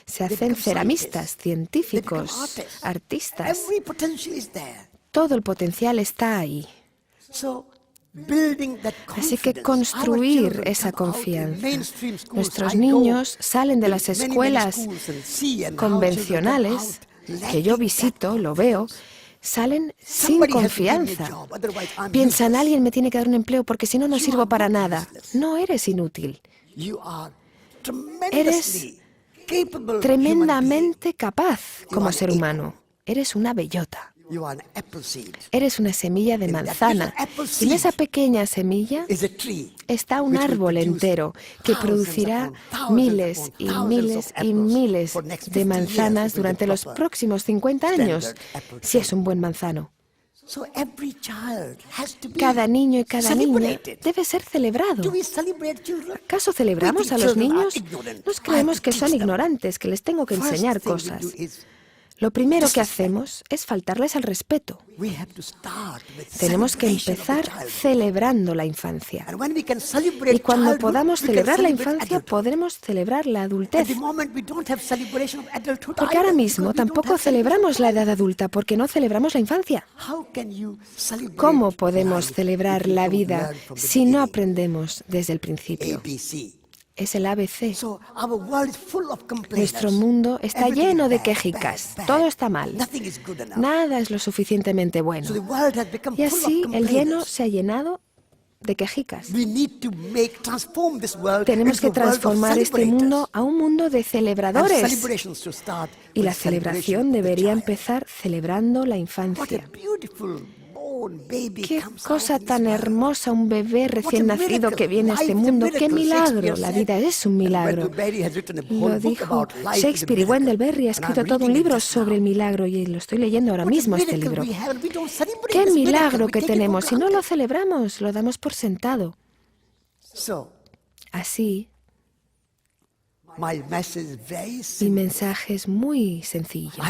S2: Se hacen ceramistas, científicos, artistas. Todo el potencial está ahí. Así que construir esa confianza. Nuestros niños salen de las escuelas convencionales, que yo visito, lo veo, salen sin confianza. Piensan, alguien me tiene que dar un empleo porque si no, no sirvo para nada. No eres inútil. Eres tremendamente capaz como ser humano. Eres una bellota. Eres una semilla de manzana. Y en esa pequeña semilla está un árbol entero que producirá miles y miles y miles de manzanas durante los próximos 50 años, si es un buen manzano. Cada niño y cada niña debe ser celebrado. ¿Acaso celebramos a los niños? Nos creemos que son ignorantes, que les tengo que enseñar cosas. lo primero que hacemos es faltarles al respeto. Tenemos que empezar celebrando la infancia. Y cuando podamos celebrar la infancia, podremos celebrar la adultez. Porque ahora mismo tampoco celebramos la edad adulta, porque no celebramos la infancia. ¿Cómo podemos celebrar la vida si no aprendemos desde el principio? Es el ABC. Nuestro mundo está lleno de quejicas. Todo está mal. Nada es lo suficientemente bueno. Y así el lleno se ha llenado de quejicas. Tenemos que transformar este mundo a un mundo de celebradores. Y la celebración debería empezar celebrando la infancia. Qué cosa tan hermosa, un bebé recién nacido que viene a este mundo. ¡Qué milagro! La vida es un milagro. Lo dijo Shakespeare, y Wendell Berry ha escrito todo un libro sobre el milagro y lo estoy leyendo ahora mismo, este libro. ¡Qué milagro que tenemos! Si no lo celebramos, lo damos por sentado. Así, mi mensaje es muy sencillo.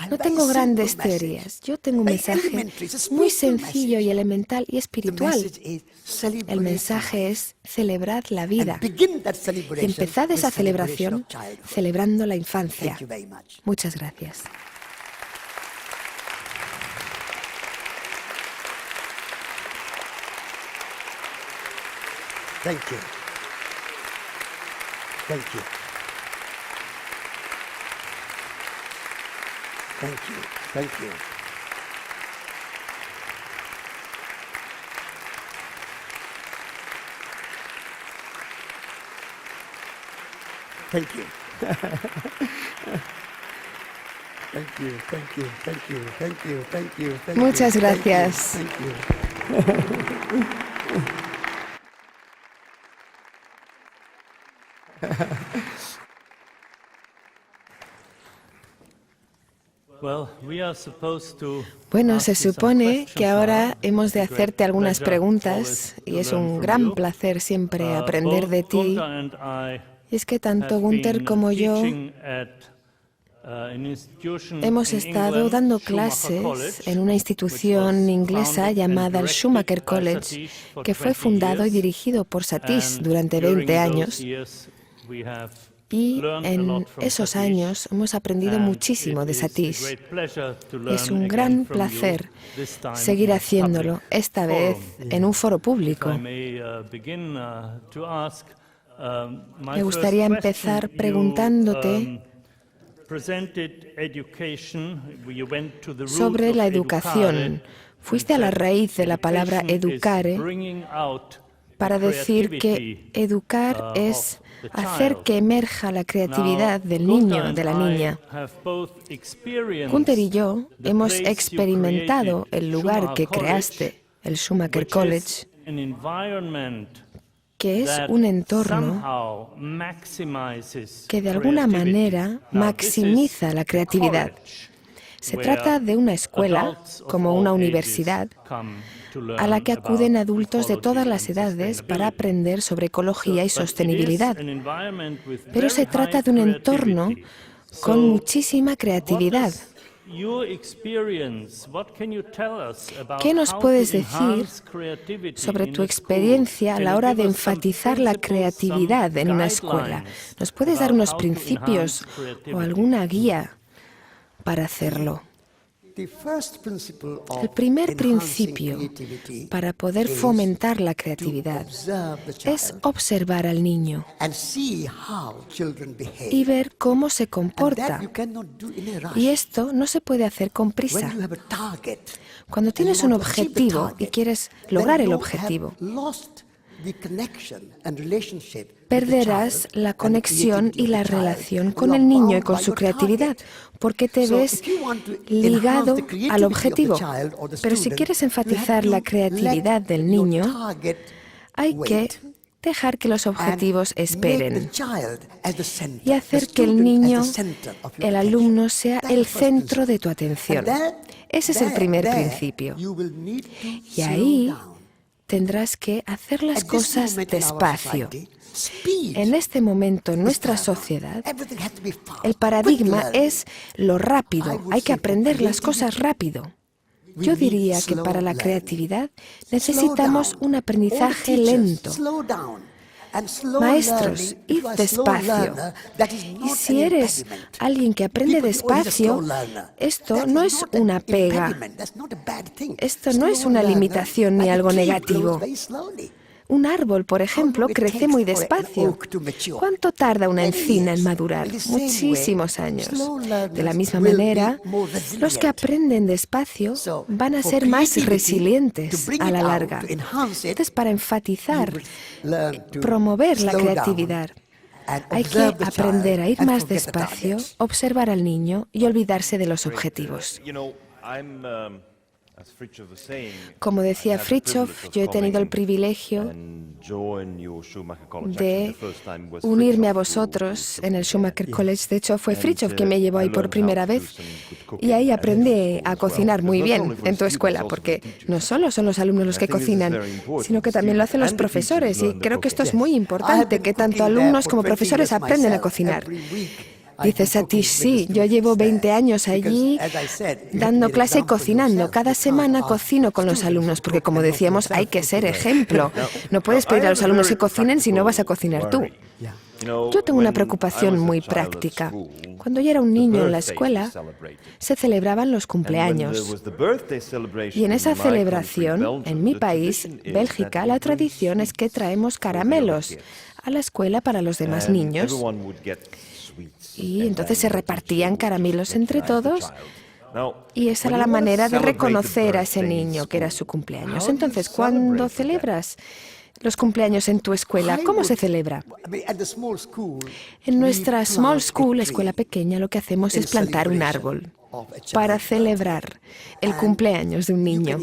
S2: No tengo grandes teorías. Yo tengo un mensaje muy sencillo y elemental y espiritual. El mensaje es celebrar la vida. Y empezad esa celebración celebrando la infancia. Muchas gracias.
S3: Thank you. Thank you. Thank you. Thank you. Thank you. Thank you. Thank you. Thank you. Thank you. Thank you. Thank you.
S2: Muchas gracias.
S3: Thank you.
S2: Bueno, se supone que ahora hemos de hacerte algunas preguntas y es un gran placer siempre aprender de ti. Y es que tanto Gunther como yo hemos estado dando clases en una institución inglesa llamada el Schumacher College, que fue fundado y dirigido por Satish durante 20 años. Y en esos años hemos aprendido muchísimo de Satish. Es un gran placer seguir haciéndolo, esta vez en un foro público. Me gustaría empezar preguntándote sobre la educación. Fuiste a la raíz de la palabra educare para decir que educar es hacer que emerja la creatividad del niño, de la niña. Gunther y yo hemos experimentado el lugar que creaste, el Schumacher College, que es un entorno que de alguna manera maximiza la creatividad. Se trata de una escuela, como una universidad, a la que acuden adultos de todas las edades para aprender sobre ecología y sostenibilidad. Pero se trata de un entorno con muchísima creatividad. ¿Qué nos puedes decir sobre tu experiencia a la hora de enfatizar la creatividad en una escuela? ¿Nos puedes dar unos principios o alguna guía para hacerlo? El primer principio para poder fomentar la creatividad es observar al niño y ver cómo se comporta. Y esto no se puede hacer con prisa. Cuando tienes un objetivo y quieres lograr el objetivo, perderás la conexión y la relación con el niño y con su creatividad, porque te ves ligado al objetivo. Pero si quieres enfatizar la creatividad del niño, hay que dejar que los objetivos esperen y hacer que el niño, el alumno, sea el centro de tu atención. Ese es el primer principio. Y ahí tendrás que hacer las cosas despacio. En este momento, en nuestra sociedad, el paradigma es lo rápido. Hay que aprender las cosas rápido. Yo diría que para la creatividad necesitamos un aprendizaje lento. Maestros, id despacio. Y si eres alguien que aprende despacio, esto no es una pega. Esto no es una limitación ni algo negativo. Un árbol, por ejemplo, crece muy despacio. ¿Cuánto tarda una encina en madurar? Muchísimos años. De la misma manera, los que aprenden despacio van a ser más resilientes a la larga. Esto es para enfatizar, promover la creatividad. Hay que aprender a ir más despacio, observar al niño y olvidarse de los objetivos. Como decía Fritjof, yo he tenido el privilegio de unirme a vosotros en el Schumacher College. De hecho, fue Fritjof quien me llevó ahí por primera vez. Y ahí aprendí a cocinar muy bien en tu escuela, porque no solo son los alumnos los que cocinan, sino que también lo hacen los profesores. Y creo que esto es muy importante, que tanto alumnos como profesores aprenden a cocinar. Dice Satish, sí, yo llevo 20 años allí dando clase y cocinando. Cada semana cocino con los alumnos, porque como decíamos, hay que ser ejemplo. No puedes pedir a los alumnos que cocinen si no vas a cocinar tú. Yo tengo una preocupación muy práctica. Cuando yo era un niño en la escuela, se celebraban los cumpleaños. Y en esa celebración, en mi país, Bélgica, la tradición es que traemos caramelos a la escuela para los demás niños. Y entonces se repartían caramelos entre todos y esa era la manera de reconocer a ese niño que era su cumpleaños. Entonces, cuando celebras los cumpleaños en tu escuela, ¿cómo se celebra? En nuestra small school, escuela pequeña, lo que hacemos es plantar un árbol para celebrar el cumpleaños de un niño.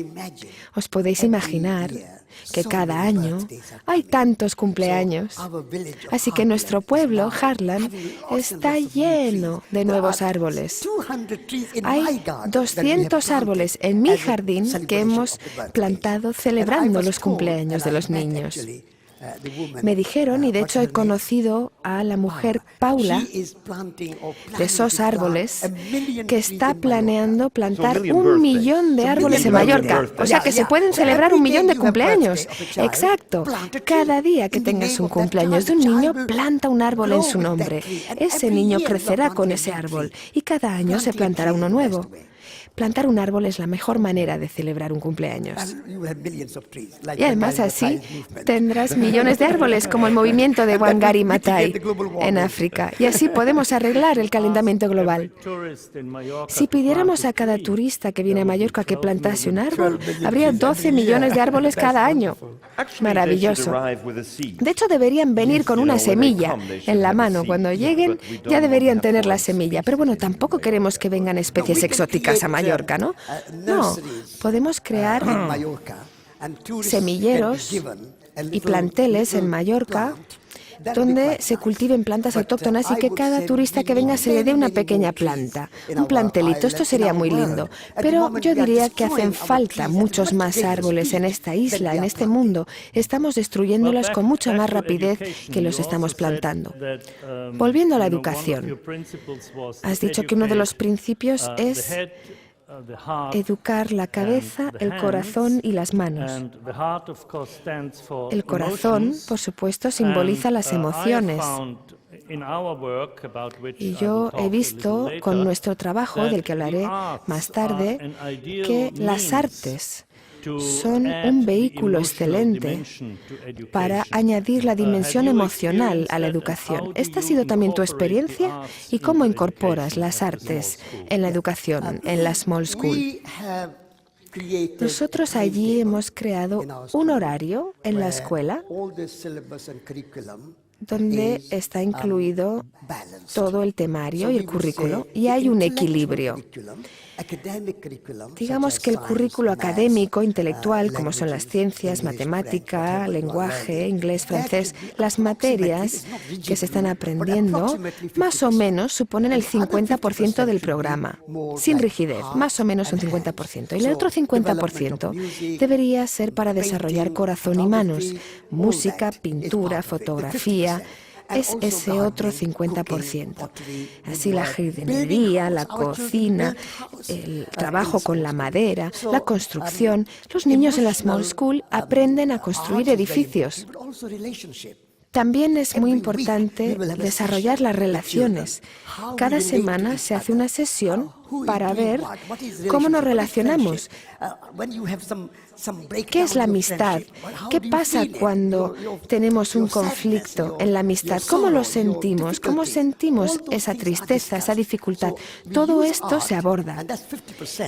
S2: Os podéis imaginar que cada año hay tantos cumpleaños. Así que nuestro pueblo, Harlan, está lleno de nuevos árboles. Hay 200 árboles en mi jardín que hemos plantado celebrando los cumpleaños de los niños. Me dijeron, y de hecho he conocido a la mujer Paula de esos árboles, que está planeando plantar 1 millón de árboles en Mallorca. O sea que se pueden celebrar 1 millón de cumpleaños. Exacto. Cada día que tengas un cumpleaños de un niño, planta un árbol en su nombre. Ese niño crecerá con ese árbol y cada año se plantará uno nuevo. Plantar un árbol es la mejor manera de celebrar un cumpleaños. Y además así tendrás millones de árboles como el movimiento de Wangari Maathai en África. Y así podemos arreglar el calentamiento global. Si pidiéramos a cada turista que viene a Mallorca que plantase un árbol, habría 12 millones de árboles cada año. Maravilloso. De hecho, deberían venir con una semilla en la mano. Cuando lleguen, ya deberían tener la semilla. Pero bueno, tampoco queremos que vengan especies exóticas a Mallorca, ¿no? No, podemos crear semilleros y planteles en Mallorca donde se cultiven plantas autóctonas y que cada turista que venga se le dé una pequeña planta, un plantelito. Esto sería muy lindo. Pero yo diría que hacen falta muchos más árboles en esta isla, en este mundo. Estamos destruyéndolos con mucha más rapidez que los estamos plantando. Volviendo a la educación, has dicho que uno de los principios es educar la cabeza, el corazón y las manos. El corazón, por supuesto, simboliza las emociones. Y yo he visto con nuestro trabajo, del que hablaré más tarde, que las artes son un vehículo excelente para añadir la dimensión emocional a la educación. ¿Esta ha sido también tu experiencia? ¿Y cómo incorporas las artes en la educación, en la Small School? Nosotros allí hemos creado un horario en la escuela donde está incluido todo el temario y el currículo, y hay un equilibrio. Digamos que el currículo académico, intelectual, como son las ciencias, matemática, lenguaje, inglés, francés, las materias que se están aprendiendo, más o menos suponen el 50% del programa, sin rigidez, más o menos un 50%. Y el otro 50% debería ser para desarrollar corazón y manos, música, pintura, fotografía. Es ese otro 50%. Así la jardinería, la cocina, el trabajo con la madera, la construcción. Los niños en la Small School aprenden a construir edificios. También es muy importante desarrollar las relaciones. Cada semana se hace una sesión para ver cómo nos relacionamos. ¿Qué es la amistad? ¿Qué pasa cuando tenemos un conflicto en la amistad? ¿Cómo lo sentimos? ¿Cómo sentimos esa tristeza, esa dificultad? Todo esto se aborda.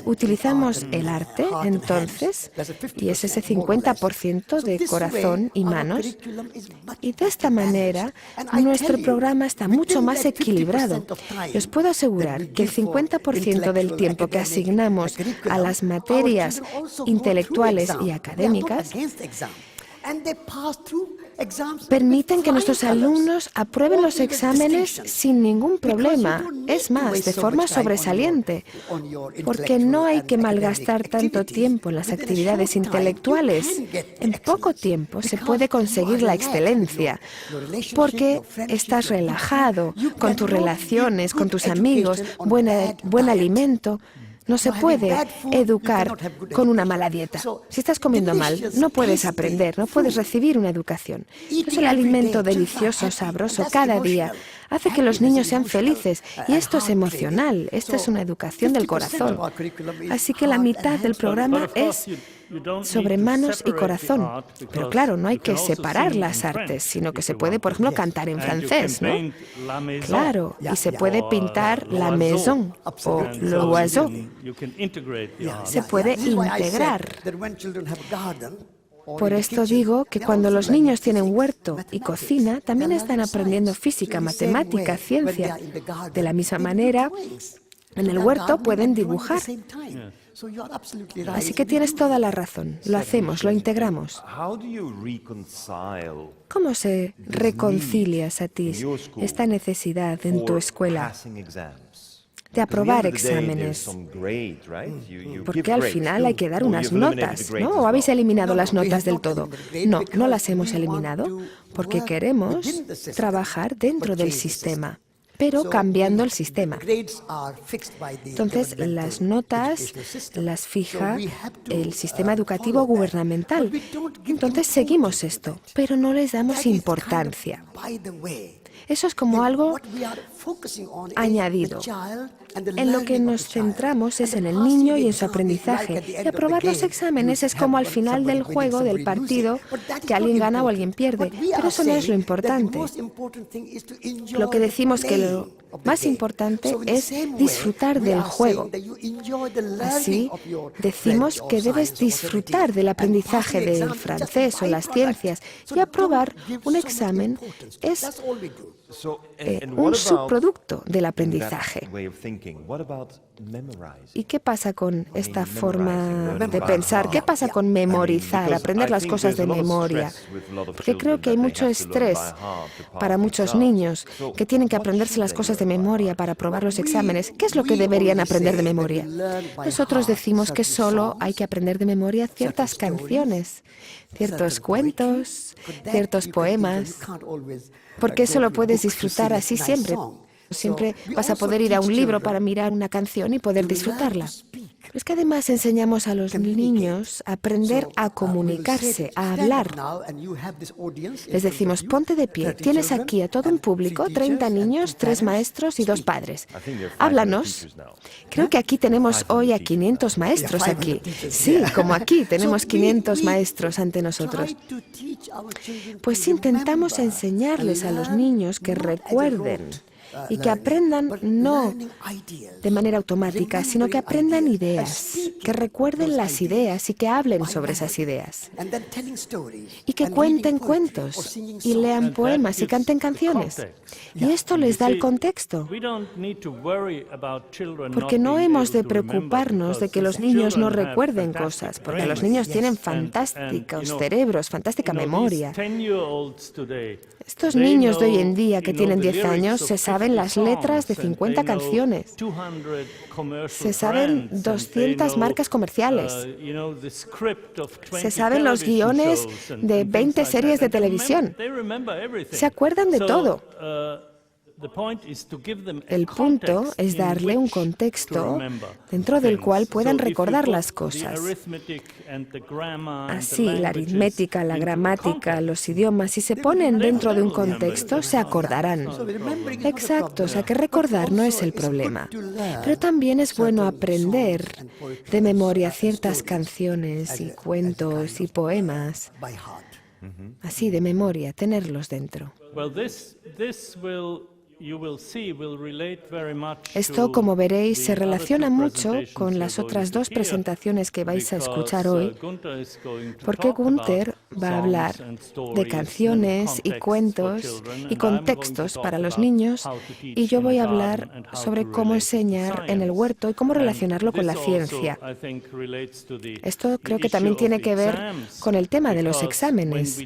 S2: Utilizamos el arte, entonces, y es ese 50% de corazón y manos. Y de esta manera, nuestro programa está mucho más equilibrado. Y os puedo asegurar que el 50% del tiempo que asignamos a las materias intelectuales y académicas permiten que nuestros alumnos aprueben los exámenes sin ningún problema. Es más, de forma sobresaliente, porque no hay que malgastar tanto tiempo en las actividades intelectuales. En poco tiempo se puede conseguir la excelencia, porque estás relajado con tus relaciones, con tus amigos, buen alimento. No se puede educar con una mala dieta. Si estás comiendo mal, no puedes aprender, no puedes recibir una educación. Entonces, el alimento delicioso, sabroso, cada día, hace que los niños sean felices. Y esto es emocional, esto es una educación del corazón. Así que la mitad del programa es sobre manos y corazón. Pero claro, no hay que separar las artes, sino que se puede, por ejemplo, cantar en francés, ¿no? Claro, y se puede pintar la maison o l'oiseau. Se puede integrar. Por esto digo que cuando los niños tienen huerto y cocina, también están aprendiendo física, matemática, ciencia. De la misma manera, en el huerto pueden dibujar. Así que tienes toda la razón. Lo hacemos, lo integramos. ¿Cómo se reconcilia, Satish, esta necesidad en tu escuela de aprobar exámenes? Porque al final hay que dar unas notas, ¿no? ¿O habéis eliminado las notas del todo? No, no las hemos eliminado porque queremos trabajar dentro del sistema, pero cambiando el sistema. Entonces, las notas las fija el sistema educativo gubernamental. Entonces, seguimos esto, pero no les damos importancia. Eso es como algo añadido. En lo que nos centramos es en el niño y en su aprendizaje. Y aprobar los exámenes es como al final del juego, del partido, que alguien gana o alguien pierde. Pero eso no es lo importante. Lo que decimos que lo más importante es disfrutar del juego. Así, decimos que debes disfrutar del aprendizaje del francés o las ciencias, y aprobar un examen es un subproducto del aprendizaje. ¿Y qué pasa con esta forma de pensar? ¿Qué pasa con memorizar, aprender las cosas de memoria? Porque creo que hay mucho estrés para muchos niños que tienen que aprenderse las cosas de memoria para aprobar los exámenes. ¿Qué es lo que deberían aprender de memoria? Nosotros decimos que solo hay que aprender de memoria ciertas canciones, ciertos cuentos, ciertos poemas, porque eso lo puedes disfrutar así siempre. Siempre vas a poder ir a un libro para mirar una canción y poder disfrutarla. Es que además enseñamos a los niños a aprender a comunicarse, a hablar. Les decimos, ponte de pie, tienes aquí a todo un público, 30 niños, 3 maestros y 2 padres. Háblanos. Creo que aquí tenemos hoy a 500 maestros aquí. Sí, como aquí tenemos 500 maestros ante nosotros. Pues intentamos enseñarles a los niños que recuerden y que aprendan no de manera automática, sino que aprendan ideas, que recuerden las ideas y que hablen sobre esas ideas. Y que cuenten cuentos y lean poemas y canten canciones. Y esto les da el contexto. Porque no hemos de preocuparnos de que los niños no recuerden cosas, porque los niños tienen fantásticos cerebros, fantástica memoria. Estos niños de hoy en día que tienen 10 años se saben las letras de 50 canciones, se saben 200 marcas comerciales, se saben los guiones de 20 series de televisión, se acuerdan de todo. El punto es darle un contexto dentro del cual puedan recordar las cosas. Así, la aritmética, la gramática, los idiomas, si se ponen dentro de un contexto, se acordarán. Exacto, o sea que recordar no es el problema. Pero también es bueno aprender de memoria ciertas canciones y cuentos y poemas. Así, de memoria, tenerlos dentro. Esto, como veréis, se relaciona mucho con las otras dos presentaciones que vais a escuchar hoy, porque Gunther va a hablar de canciones y cuentos y contextos para los niños, y yo voy a hablar sobre cómo enseñar en el huerto y cómo relacionarlo con la ciencia. Esto creo que también tiene que ver con el tema de los exámenes,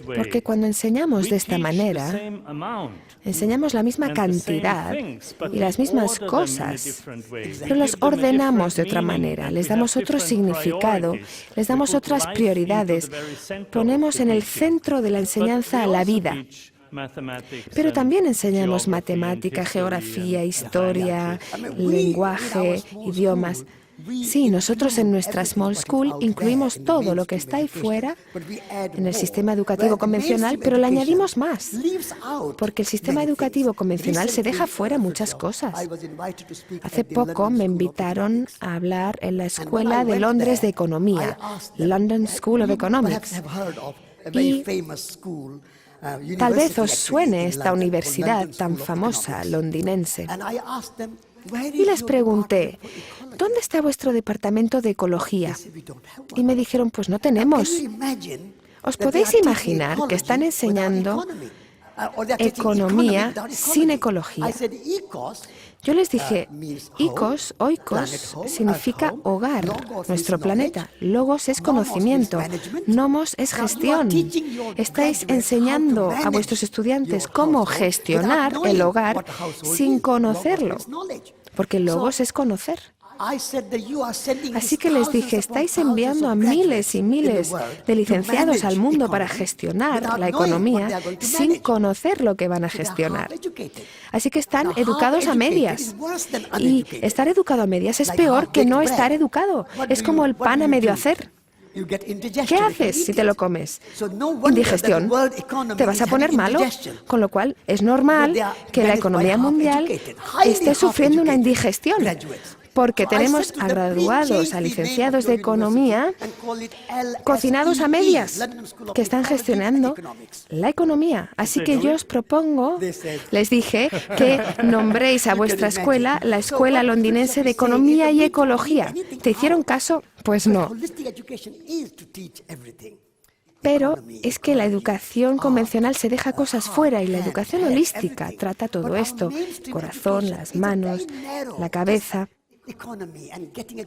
S2: porque cuando enseñamos de esta manera, enseñamos la misma cantidad y las mismas cosas, pero los ordenamos de otra manera, les damos otro significado, les damos otras prioridades, ponemos en el centro de la enseñanza a la vida. Pero también enseñamos matemática, geografía, historia, lenguaje, idiomas. Sí, nosotros en nuestra Small School incluimos todo lo que está ahí fuera en el sistema educativo convencional, pero le añadimos más, porque el sistema educativo convencional se deja fuera muchas cosas. Hace poco me invitaron a hablar en la Escuela de Londres de Economía, London School of Economics. Y tal vez os suene esta universidad tan famosa londinense. Y les pregunté, ¿dónde está vuestro departamento de ecología? Y me dijeron, pues no tenemos. ¿Os podéis imaginar que están enseñando economía sin ecología? Yo les dije, oikos significa hogar, nuestro planeta. Logos es conocimiento, nomos es gestión. Estáis enseñando a vuestros estudiantes cómo gestionar el hogar sin conocerlo, porque logos es conocer. Así que les dije, estáis enviando a miles y miles de licenciados al mundo para gestionar la economía sin conocer lo que van a gestionar. Así que están educados a medias. Y estar educado a medias es peor que no estar educado. Es como el pan a medio hacer. ¿Qué haces si te lo comes? Indigestión. Te vas a poner malo, con lo cual es normal que la economía mundial esté sufriendo una indigestión. Porque tenemos a graduados, a licenciados de economía, cocinados a medias, que están gestionando la economía. Así que yo os propongo, les dije, que nombréis a vuestra escuela la Escuela Londinense de Economía y Ecología. ¿Te hicieron caso? Pues no. Pero es que la educación convencional se deja cosas fuera y la educación holística trata todo esto, el corazón, las manos, la cabeza.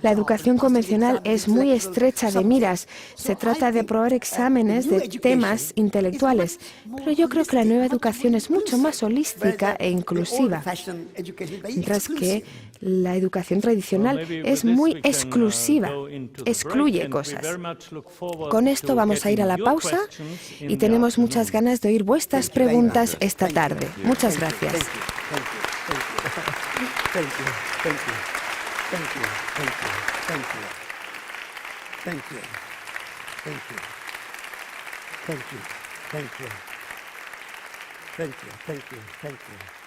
S2: La educación convencional es muy estrecha de miras. Se trata de aprobar exámenes de temas intelectuales. Pero yo creo que la nueva educación es mucho más holística e inclusiva. Mientras que la educación tradicional es muy exclusiva, excluye cosas. Con esto vamos a ir a la pausa y tenemos muchas ganas de oír vuestras preguntas esta tarde. Muchas gracias.
S3: Thank you, thank you, thank you, thank you, thank you, thank you, thank you, thank you, thank you, thank you.